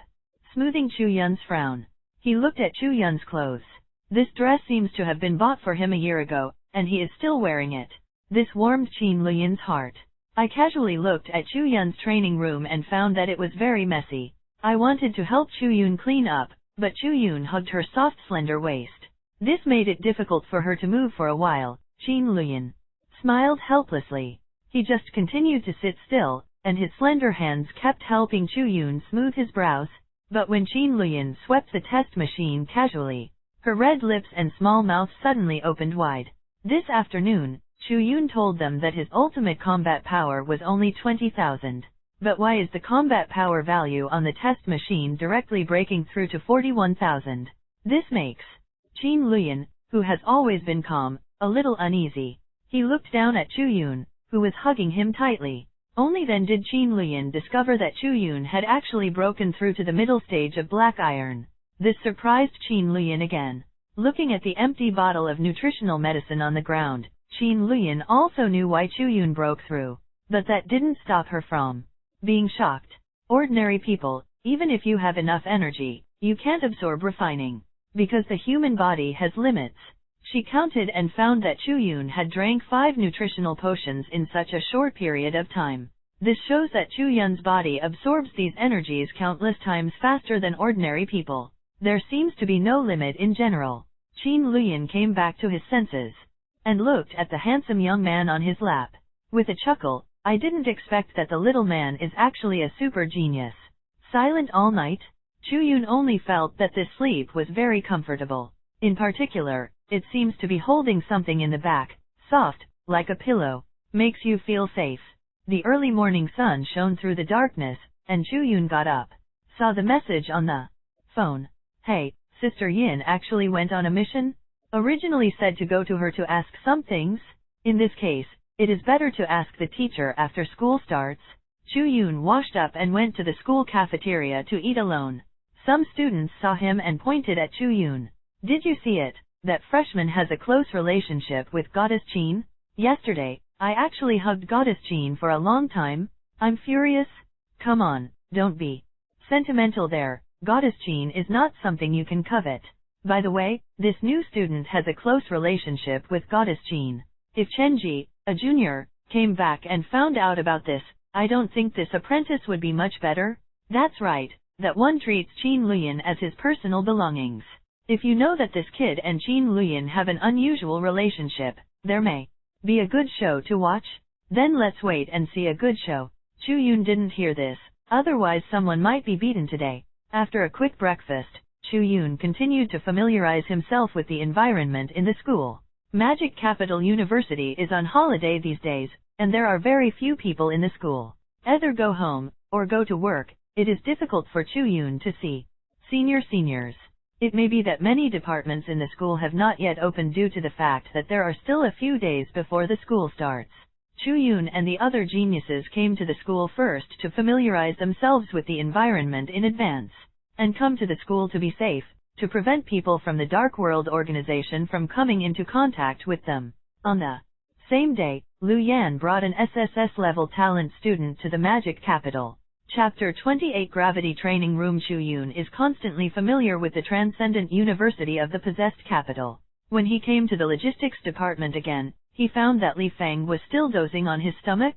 smoothing Chu Yun's frown. He looked at Chu Yun's clothes. This dress seems to have been bought for him a year ago, and he is still wearing it. This warmed Qin Luyan's heart. I casually looked at Chu Yun's training room and found that it was very messy. I wanted to help Chu Yun clean up, but Chu Yun hugged her soft slender waist. This made it difficult for her to move for a while. Qin Luyan smiled helplessly. He just continued to sit still, and his slender hands kept helping Chu Yun smooth his brows. But when Qin Luyan swept the test machine casually, her red lips and small mouth suddenly opened wide. This afternoon, Chu Yun told them that his ultimate combat power was only 20,000. But why is the combat power value on the test machine directly breaking through to 41,000? This makes Qin Luyan, who has always been calm, a little uneasy. He looked down at Chu Yun, who was hugging him tightly. Only then did Qin Luyan discover that Chu Yun had actually broken through to the middle stage of black iron. This surprised Qin Luyan again. Looking at the empty bottle of nutritional medicine on the ground, Qin Luyan also knew why Chu Yun broke through. But that didn't stop her from being shocked. Ordinary people, even if you have enough energy, you can't absorb refining. Because the human body has limits. She counted and found that Chu Yun had drank 5 nutritional potions in such a short period of time. This shows that Chu Yun's body absorbs these energies countless times faster than ordinary people. There seems to be no limit in general. Qin Luyan came back to his senses and looked at the handsome young man on his lap. With a chuckle, I didn't expect that the little man is actually a super genius. Silent all night? Chu Yun only felt that this sleep was very comfortable. In particular, it seems to be holding something in the back, soft, like a pillow, makes you feel safe. The early morning sun shone through the darkness, and Chu Yun got up. Saw the message on the phone. Hey, Sister Yin actually went on a mission? Originally said to go to her to ask some things? In this case, it is better to ask the teacher after school starts. Chu Yun washed up and went to the school cafeteria to eat alone. Some students saw him and pointed at Chu Yun. Did you see it? That freshman has a close relationship with Goddess Qin? Yesterday, I actually hugged Goddess Qin for a long time. I'm furious. Come on, don't be sentimental there. Goddess Qin is not something you can covet. By the way, this new student has a close relationship with Goddess Qin. If Chenji, a junior, came back and found out about this, I don't think this apprentice would be much better. That's right, that one treats Qin Luyan as his personal belongings. If you know that this kid and Qin Luyan have an unusual relationship, there may be a good show to watch. Then let's wait and see a good show. Chu Yun didn't hear this, otherwise someone might be beaten today. After a quick breakfast, Chu Yun continued to familiarize himself with the environment in the school. Magic Capital University is on holiday these days, and there are very few people in the school. Either go home, or go to work. It is difficult for Chu Yun to see seniors. It may be that many departments in the school have not yet opened due to the fact that there are still a few days before the school starts. Chu Yun and the other geniuses came to the school first to familiarize themselves with the environment in advance, and come to the school to be safe, to prevent people from the Dark World organization from coming into contact with them. On the same day, Lu Yan brought an SSS-level talent student to the Magic Capital. Chapter 28 Gravity Training Room. Chu Yun is constantly familiar with the Transcendent University of the Possessed Capital. When he came to the logistics department again, he found that Li Feng was still dozing on his stomach.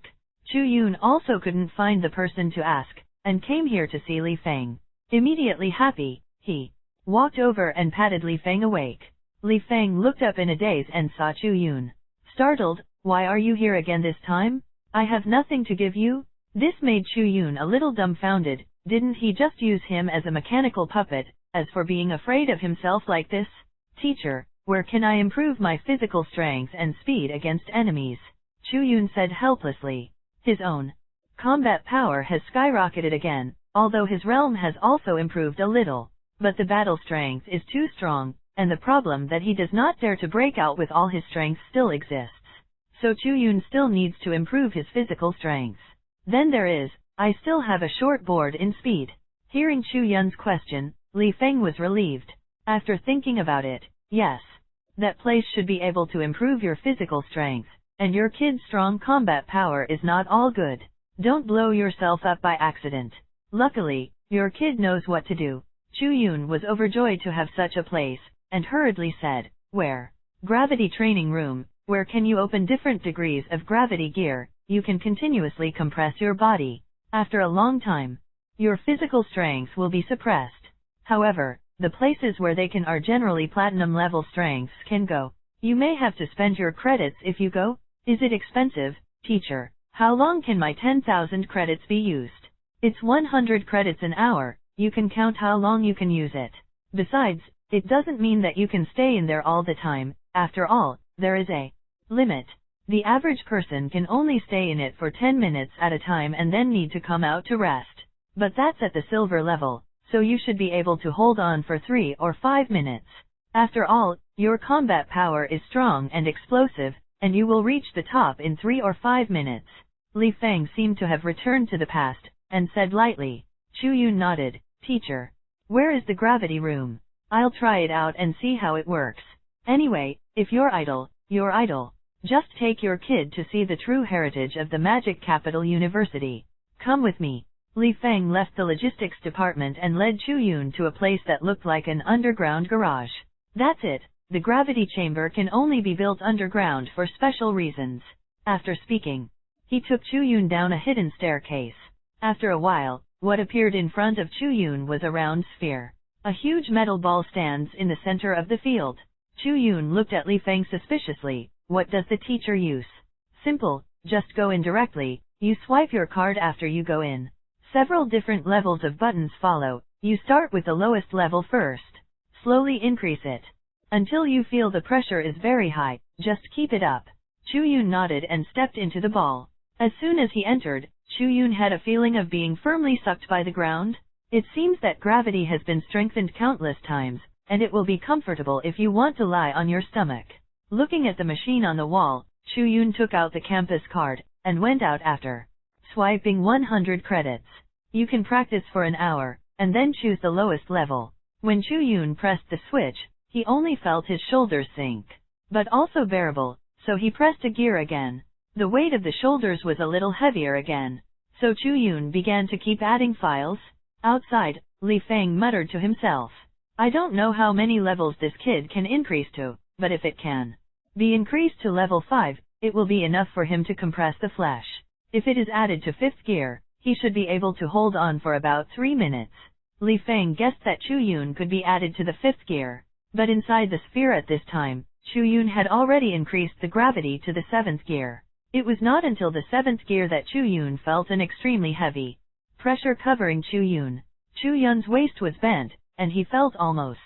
Chu Yun also couldn't find the person to ask, and came here to see Li Feng. Immediately happy, he walked over and patted Li Feng awake. Li Feng looked up in a daze and saw Chu Yun. Startled, why are you here again this time? I have nothing to give you? This made Chu Yun a little dumbfounded. Didn't he just use him as a mechanical puppet? As for being afraid of himself like this? Teacher, where can I improve my physical strength and speed against enemies? Chu Yun said helplessly. His own combat power has skyrocketed again, although his realm has also improved a little. But the battle strength is too strong, and the problem that he does not dare to break out with all his strength still exists. So Chu Yun still needs to improve his physical strength. Then there is, I still have a short board in speed. Hearing Chu Yun's question, Li Feng was relieved. After thinking about it, yes, that place should be able to improve your physical strength, and your kid's strong combat power is not all good. Don't blow yourself up by accident. Luckily, your kid knows what to do. Chu Yun was overjoyed to have such a place, and hurriedly said, where? Gravity Training Room. Where can you open different degrees of gravity gear? You can continuously compress your body. After a long time, your physical strength will be suppressed. However, the places where they can are generally platinum level strengths can go. You may have to spend your credits if you go. Is it expensive, teacher? How long can my 10,000 credits be used? It's 100 credits an hour. you can count how long you can use it. Besides, it doesn't mean that you can stay in there all the time. After all, there is a limit. The average person can only stay in it for 10 minutes at a time and then need to come out to rest. But that's at the silver level, so you should be able to hold on for 3 or 5 minutes. After all, your combat power is strong and explosive, and you will reach the top in 3 or 5 minutes. Li Feng seemed to have returned to the past, and said lightly. Chu Yun nodded. Teacher, where is the gravity room? I'll try it out and see how it works. Anyway, if you're idle, you're idle. Just take your kid to see the true heritage of the Magic Capital University. Come with me. Li Feng left the logistics department and led Chu Yun to a place that looked like an underground garage. That's it. The gravity chamber can only be built underground for special reasons. After speaking, he took Chu Yun down a hidden staircase. After a while, what appeared in front of Chu Yun was a round sphere. A huge metal ball stands in the center of the field. Chu Yun looked at Li Feng suspiciously. What does the teacher use? Simple, just go in directly. You swipe your card after you go in. Several different levels of buttons follow. You start with the lowest level first. Slowly increase it until you feel the pressure is very high. Just keep it up. Chu Yun nodded and stepped into the ball. As soon as he entered, Chu Yun had a feeling of being firmly sucked by the ground. It seems that gravity has been strengthened countless times, and it will be comfortable if you want to lie on your stomach. Looking at the machine on the wall, Chu Yun took out the campus card, and went out after swiping 100 credits. You can practice for an hour, and then choose the lowest level. When Chu Yun pressed the switch, he only felt his shoulders sink. But also bearable, so he pressed a gear again. The weight of the shoulders was a little heavier again. So Chu Yun began to keep adding files. Outside, Li Feng muttered to himself. I don't know how many levels this kid can increase to, but if it can be increased to level 5, it will be enough for him to compress the flesh. If it is added to 5th gear, he should be able to hold on for about 3 minutes. Li Feng guessed that Chu Yun could be added to the 5th gear. But inside the sphere at this time, Chu Yun had already increased the gravity to the 7th gear. It was not until the 7th gear that Chu Yun felt an extremely heavy pressure covering Chu Yun. Chu Yun's waist was bent, and he felt almost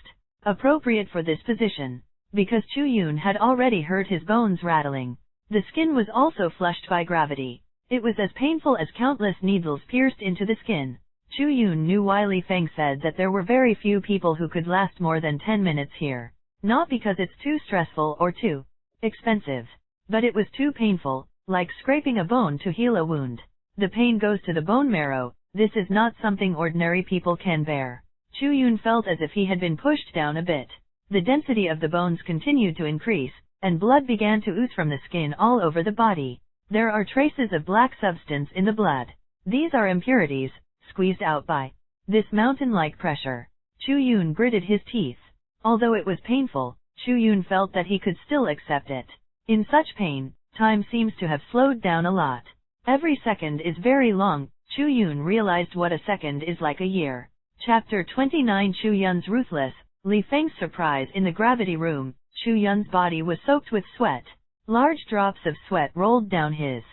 appropriate for this position, because Chu Yun had already heard his bones rattling. The skin was also flushed by gravity. It was as painful as countless needles pierced into the skin. Chu Yun knew why Li Feng said that there were very few people who could last more than 10 minutes here. Not because it's too stressful or too expensive, but it was too painful, like scraping a bone to heal a wound. The pain goes to the bone marrow. This is not something ordinary people can bear. Chu Yun felt as if he had been pushed down a bit. The density of the bones continued to increase, and blood began to ooze from the skin all over the body. There are traces of black substance in the blood. These are impurities, squeezed out by this mountain-like pressure. Chu Yun gritted his teeth. Although it was painful, Chu Yun felt that he could still accept it. In such pain, time seems to have slowed down a lot. Every second is very long. Chu Yun realized what a second is like a year. Chapter 29 Chu Yun's Ruthless. Li Feng's surprise in the gravity room. Chu Yun's body was soaked with sweat. Large drops of sweat rolled down his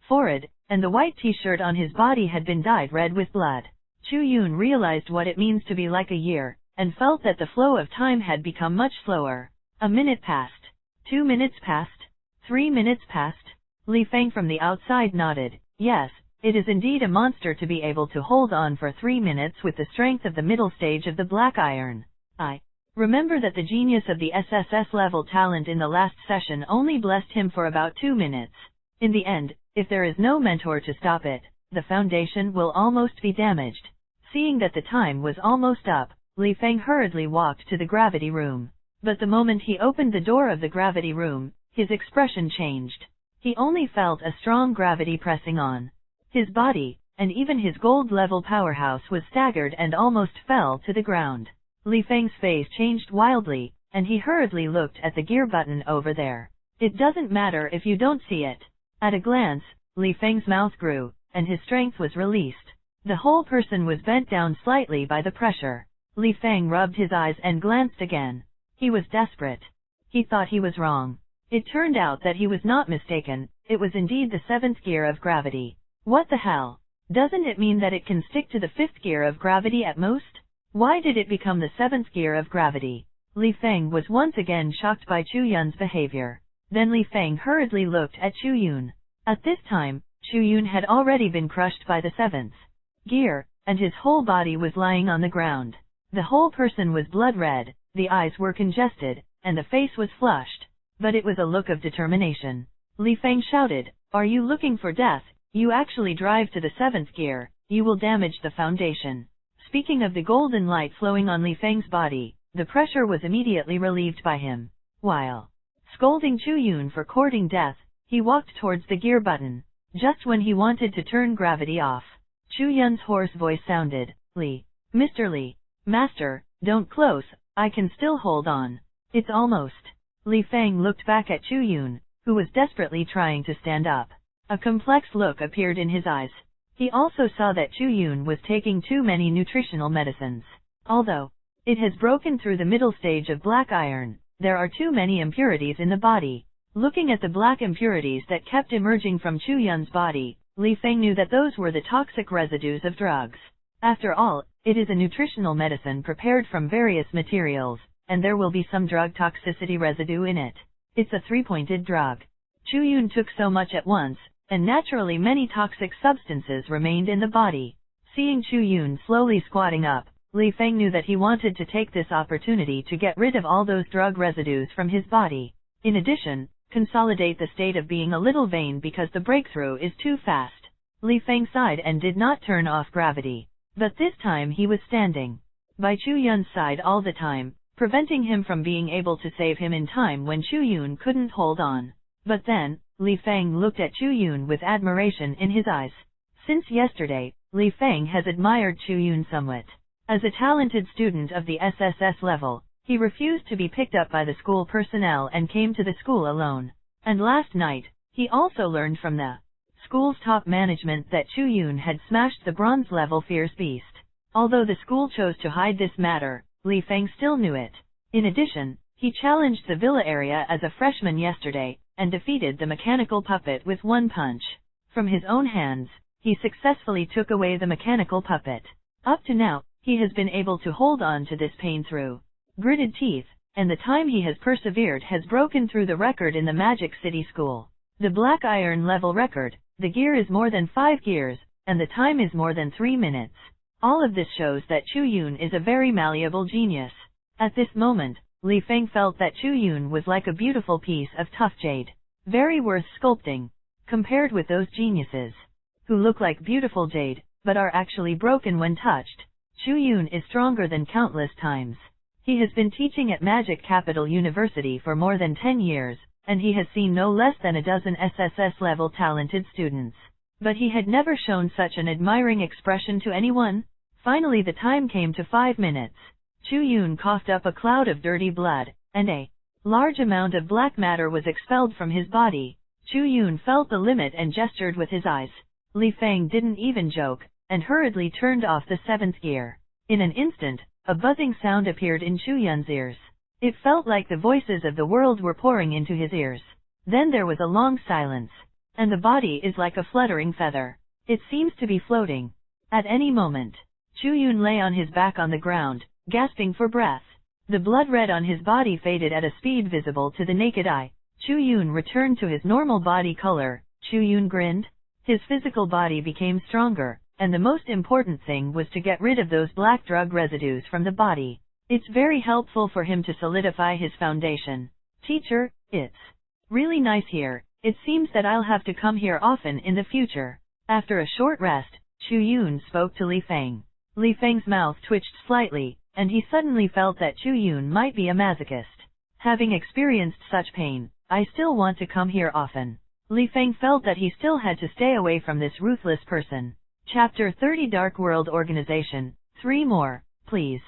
forehead, and the white t-shirt on his body had been dyed red with blood. Chu Yun realized what it means to be like a year, and felt that the flow of time had become much slower. A minute passed. 2 minutes passed. 3 minutes passed. Li Feng from the outside nodded. Yes, it is indeed a monster to be able to hold on for 3 minutes with the strength of the middle stage of the black iron. I remember that the genius of the SSS level talent in the last session only blessed him for about 2 minutes. In the end, if there is no mentor to stop it, the foundation will almost be damaged. Seeing that the time was almost up, Li Feng hurriedly walked to the gravity room. But the moment he opened the door of the gravity room, his expression changed. He only felt a strong gravity pressing on his body, and even his gold-level powerhouse was staggered and almost fell to the ground. Li Feng's face changed wildly, and he hurriedly looked at the gear button over there. It doesn't matter if you don't see it. At a glance, Li Feng's mouth grew, and his strength was released. The whole person was bent down slightly by the pressure. Li Feng rubbed his eyes and glanced again. He was desperate. He thought he was wrong. It turned out that he was not mistaken. It was indeed the 7th gear of gravity. What the hell? Doesn't it mean that it can stick to the 5th gear of gravity at most? Why did it become the 7th gear of gravity? Li Feng was once again shocked by Chu Yun's behavior. Then Li Feng hurriedly looked at Chu Yun. At this time, Chu Yun had already been crushed by the 7th gear, and his whole body was lying on the ground. The whole person was blood red, the eyes were congested, and the face was flushed. But it was a look of determination. Li Feng shouted, "Are you looking for death? You actually drive to the 7th gear, you will damage the foundation." Speaking of the golden light flowing on Li Feng's body, the pressure was immediately relieved by him. While scolding Chu Yun for courting death, he walked towards the gear button. Just when he wanted to turn gravity off, Chu Yun's hoarse voice sounded, "Li, Mr. Li, Master, don't close, I can still hold on. It's almost." Li Feng looked back at Chu Yun, who was desperately trying to stand up. A complex look appeared in his eyes. He also saw that Chu Yun was taking too many nutritional medicines. Although it has broken through the middle stage of black iron, there are too many impurities in the body. Looking at the black impurities that kept emerging from Chu Yun's body, Li Feng knew that those were the toxic residues of drugs. After all, it is a nutritional medicine prepared from various materials, and there will be some drug toxicity residue in it. It's a 3-pointed drug. Chu Yun took so much at once, and naturally many toxic substances remained in the body. Seeing Chu Yun slowly squatting up, Li Feng knew that he wanted to take this opportunity to get rid of all those drug residues from his body. In addition, consolidate the state of being a little vain because the breakthrough is too fast. Li Feng sighed and did not turn off gravity. But this time he was standing by Chu Yun's side all the time, preventing him from being able to save him in time when Chu Yun couldn't hold on. But then, Li Feng looked at Chu Yun with admiration in his eyes. Since yesterday, Li Feng has admired Chu Yun somewhat. As a talented student of the SSS level, he refused to be picked up by the school personnel and came to the school alone. And last night, he also learned from the school's top management that Chu Yun had smashed the bronze level fierce beast. Although the school chose to hide this matter, Li Feng still knew it. In addition, he challenged the villa area as a freshman yesterday, and defeated the mechanical puppet with one punch. From his own hands, he successfully took away the mechanical puppet. Up to now, he has been able to hold on to this pain through gritted teeth, and the time he has persevered has broken through the record in the Magic City School. The black iron level record, the gear is more than 5 gears, and the time is more than 3 minutes. All of this shows that Chu Yun is a very malleable genius. At this moment, Li Feng felt that Chu Yun was like a beautiful piece of tough jade. Very worth sculpting. Compared with those geniuses who look like beautiful jade, but are actually broken when touched, Chu Yun is stronger than countless times. He has been teaching at Magic Capital University for more than 10 years, and he has seen no less than a dozen SSS-level talented students. But he had never shown such an admiring expression to anyone. Finally the time came to 5 minutes. Chu Yun coughed up a cloud of dirty blood, and a large amount of black matter was expelled from his body. Chu Yun felt the limit and gestured with his eyes. Li Feng didn't even joke, and hurriedly turned off the 7th gear. In an instant, a buzzing sound appeared in Chu Yun's ears. It felt like the voices of the world were pouring into his ears. Then there was a long silence. And the body is like a fluttering feather. It seems to be floating. At any moment, Chu Yun lay on his back on the ground, gasping for breath. The blood red on his body faded at a speed visible to the naked eye. Chu Yun returned to his normal body color. Chu Yun grinned. His physical body became stronger, and the most important thing was to get rid of those black drug residues from the body. It's very helpful for him to solidify his foundation. Teacher, it's really nice here. It seems that I'll have to come here often in the future. After a short rest, Chu Yun spoke to Li Feng. Li Feng's mouth twitched slightly, and he suddenly felt that Chu Yun might be a masochist. Having experienced such pain, I still want to come here often. Li Feng felt that he still had to stay away from this ruthless person. Chapter 30 Dark World Organization. 3 more, please.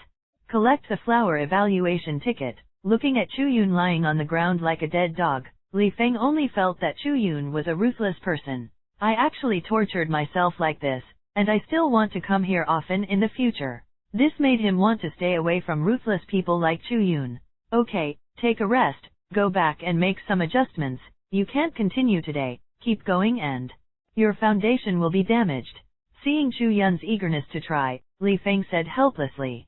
Collect the flower evaluation ticket. Looking at Chu Yun lying on the ground like a dead dog, Li Feng only felt that Chu Yun was a ruthless person. I actually tortured myself like this, and I still want to come here often in the future. This made him want to stay away from ruthless people like Chu Yun. Okay, take a rest, go back and make some adjustments. You can't continue today, keep going and your foundation will be damaged. Seeing Chu Yun's eagerness to try, Li Feng said helplessly,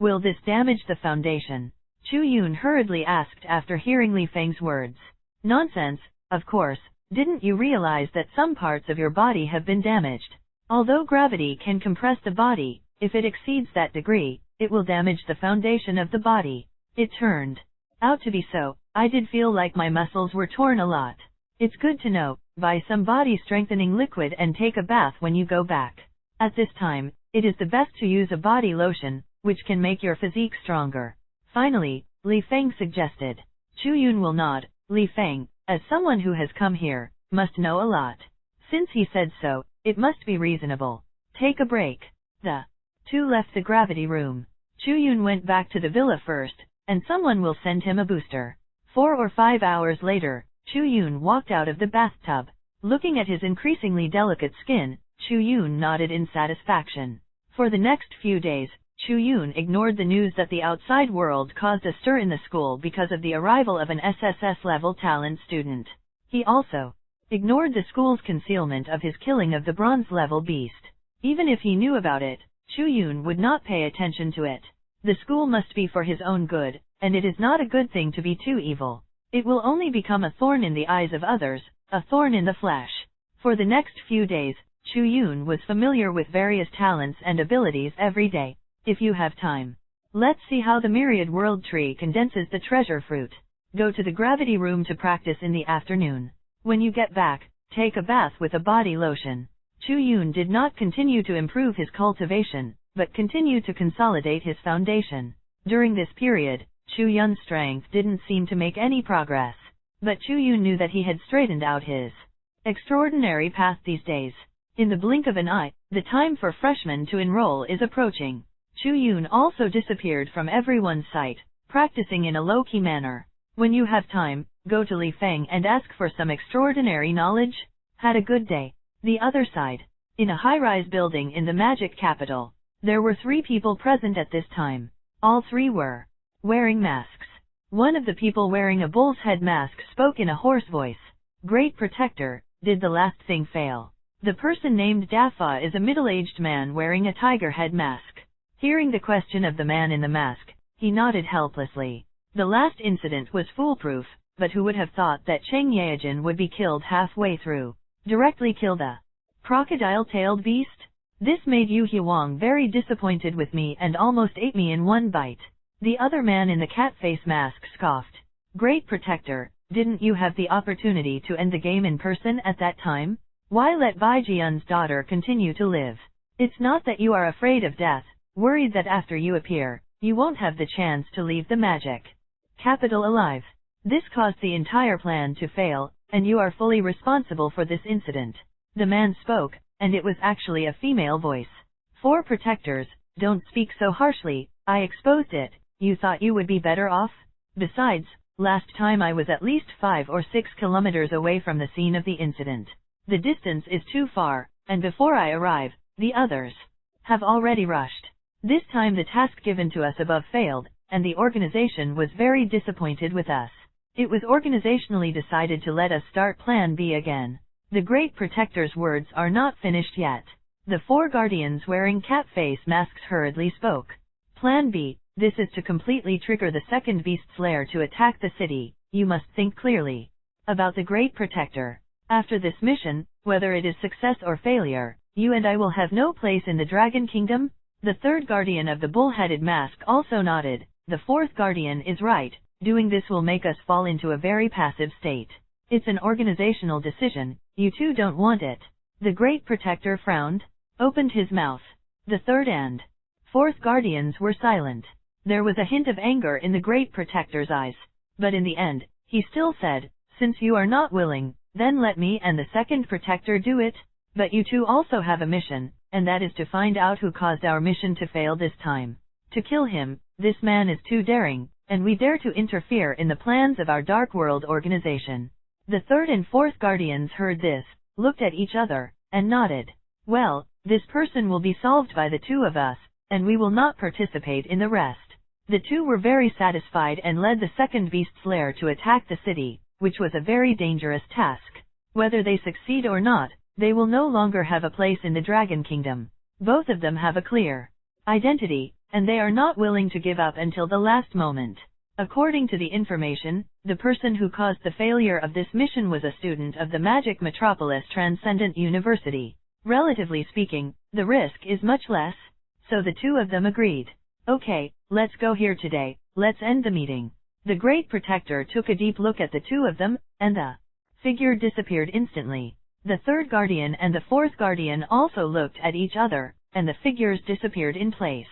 will this damage the foundation? Chu Yun hurriedly asked after hearing Li Feng's words. Nonsense, of course, didn't you realize that some parts of your body have been damaged? Although gravity can compress the body, if it exceeds that degree, it will damage the foundation of the body. It turned out to be so. I did feel like my muscles were torn a lot. It's good to know. Buy some body strengthening liquid and take a bath when you go back. At this time, it is the best to use a body lotion, which can make your physique stronger. Finally, Li Feng suggested. Chu Yun will nod. Li Feng, as someone who has come here, must know a lot. Since he said so, it must be reasonable. Take a break. The two left the gravity room. Chu Yun went back to the villa first, and someone will send him a booster. 4 or 5 hours later, Chu Yun walked out of the bathtub. Looking at his increasingly delicate skin, Chu Yun nodded in satisfaction. For the next few days, Chu Yun ignored the news that the outside world caused a stir in the school because of the arrival of an SSS-level talent student. He also ignored the school's concealment of his killing of the bronze-level beast. Even if he knew about it, Chu Yun would not pay attention to it. The school must be for his own good, and it is not a good thing to be too evil. It will only become a thorn in the eyes of others, a thorn in the flesh. For the next few days, Chu Yun was familiar with various talents and abilities every day. If you have time, let's see how the myriad world tree condenses the treasure fruit. Go to the gravity room to practice in the afternoon. When you get back, take a bath with a body lotion. Chu Yun did not continue to improve his cultivation, but continued to consolidate his foundation. During this period, Chu Yun's strength didn't seem to make any progress. But Chu Yun knew that he had straightened out his extraordinary path these days. In the blink of an eye, the time for freshmen to enroll is approaching. Chu Yun also disappeared from everyone's sight, practicing in a low-key manner. When you have time, go to Li Feng and ask for some extraordinary knowledge. Had a good day. The other side. In a high-rise building in the magic capital, there were 3 people present at this time. All 3 were wearing masks. One of the people wearing a bull's head mask spoke in a hoarse voice. Great Protector, did the last thing fail? The person named Dafa is a middle-aged man wearing a tiger head mask. Hearing the question of the man in the mask, he nodded helplessly. The last incident was foolproof, but who would have thought that Cheng Yaojin would be killed halfway through? Directly kill the crocodile-tailed beast? This made Yu Huang very disappointed with me and almost ate me in one bite. The other man in the cat face mask scoffed. Great Protector, didn't you have the opportunity to end the game in person at that time? Why let Baijian's daughter continue to live? It's not that you are afraid of death, worried that after you appear, you won't have the chance to leave the magic capital alive. This caused the entire plan to fail, and you are fully responsible for this incident. The man spoke, and it was actually a female voice. 4 Protectors, don't speak so harshly, I exposed it. You thought you would be better off? Besides, last time I was at least 5 or 6 kilometers away from the scene of the incident. The distance is too far, and before I arrive, the others have already rushed. This time the task given to us above failed, and the organization was very disappointed with us. It was organizationally decided to let us start Plan B again. The Great Protector's words are not finished yet. The 4 guardians wearing cat face masks hurriedly spoke. Plan B, this is to completely trigger the second beast's lair to attack the city. You must think clearly about the Great Protector. After this mission, whether it is success or failure, you and I will have no place in the Dragon Kingdom. The 3rd guardian of the bull-headed mask also nodded. The 4th guardian is right. Doing this will make us fall into a very passive state. It's an organizational decision. You two don't want it. The Great Protector frowned, opened his mouth. The 3rd and 4th guardians were silent. There was a hint of anger in the Great Protector's eyes. But in the end, he still said, since you are not willing, then let me and the 2nd Protector do it. But you two also have a mission, and that is to find out who caused our mission to fail this time. To kill him. This man is too daring, and we dare to interfere in the plans of our Dark World organization. The 3rd and 4th guardians heard this, looked at each other, and nodded. Well, this person will be solved by the 2 of us, and we will not participate in the rest. The 2 were very satisfied and led the second beast's lair to attack the city, which was a very dangerous task. Whether they succeed or not, They will no longer have a place in the Dragon Kingdom. Both of them have a clear identity, and they are not willing to give up until the last moment. According to the information, the person who caused the failure of this mission was a student of the Magic Metropolis Transcendent University. Relatively speaking, the risk is much less. So the two of them agreed. Okay, let's go here today, let's end the meeting. The Great Protector took a deep look at the two of them, and the figure disappeared instantly. The third guardian and the fourth guardian also looked at each other, and the figures disappeared in place.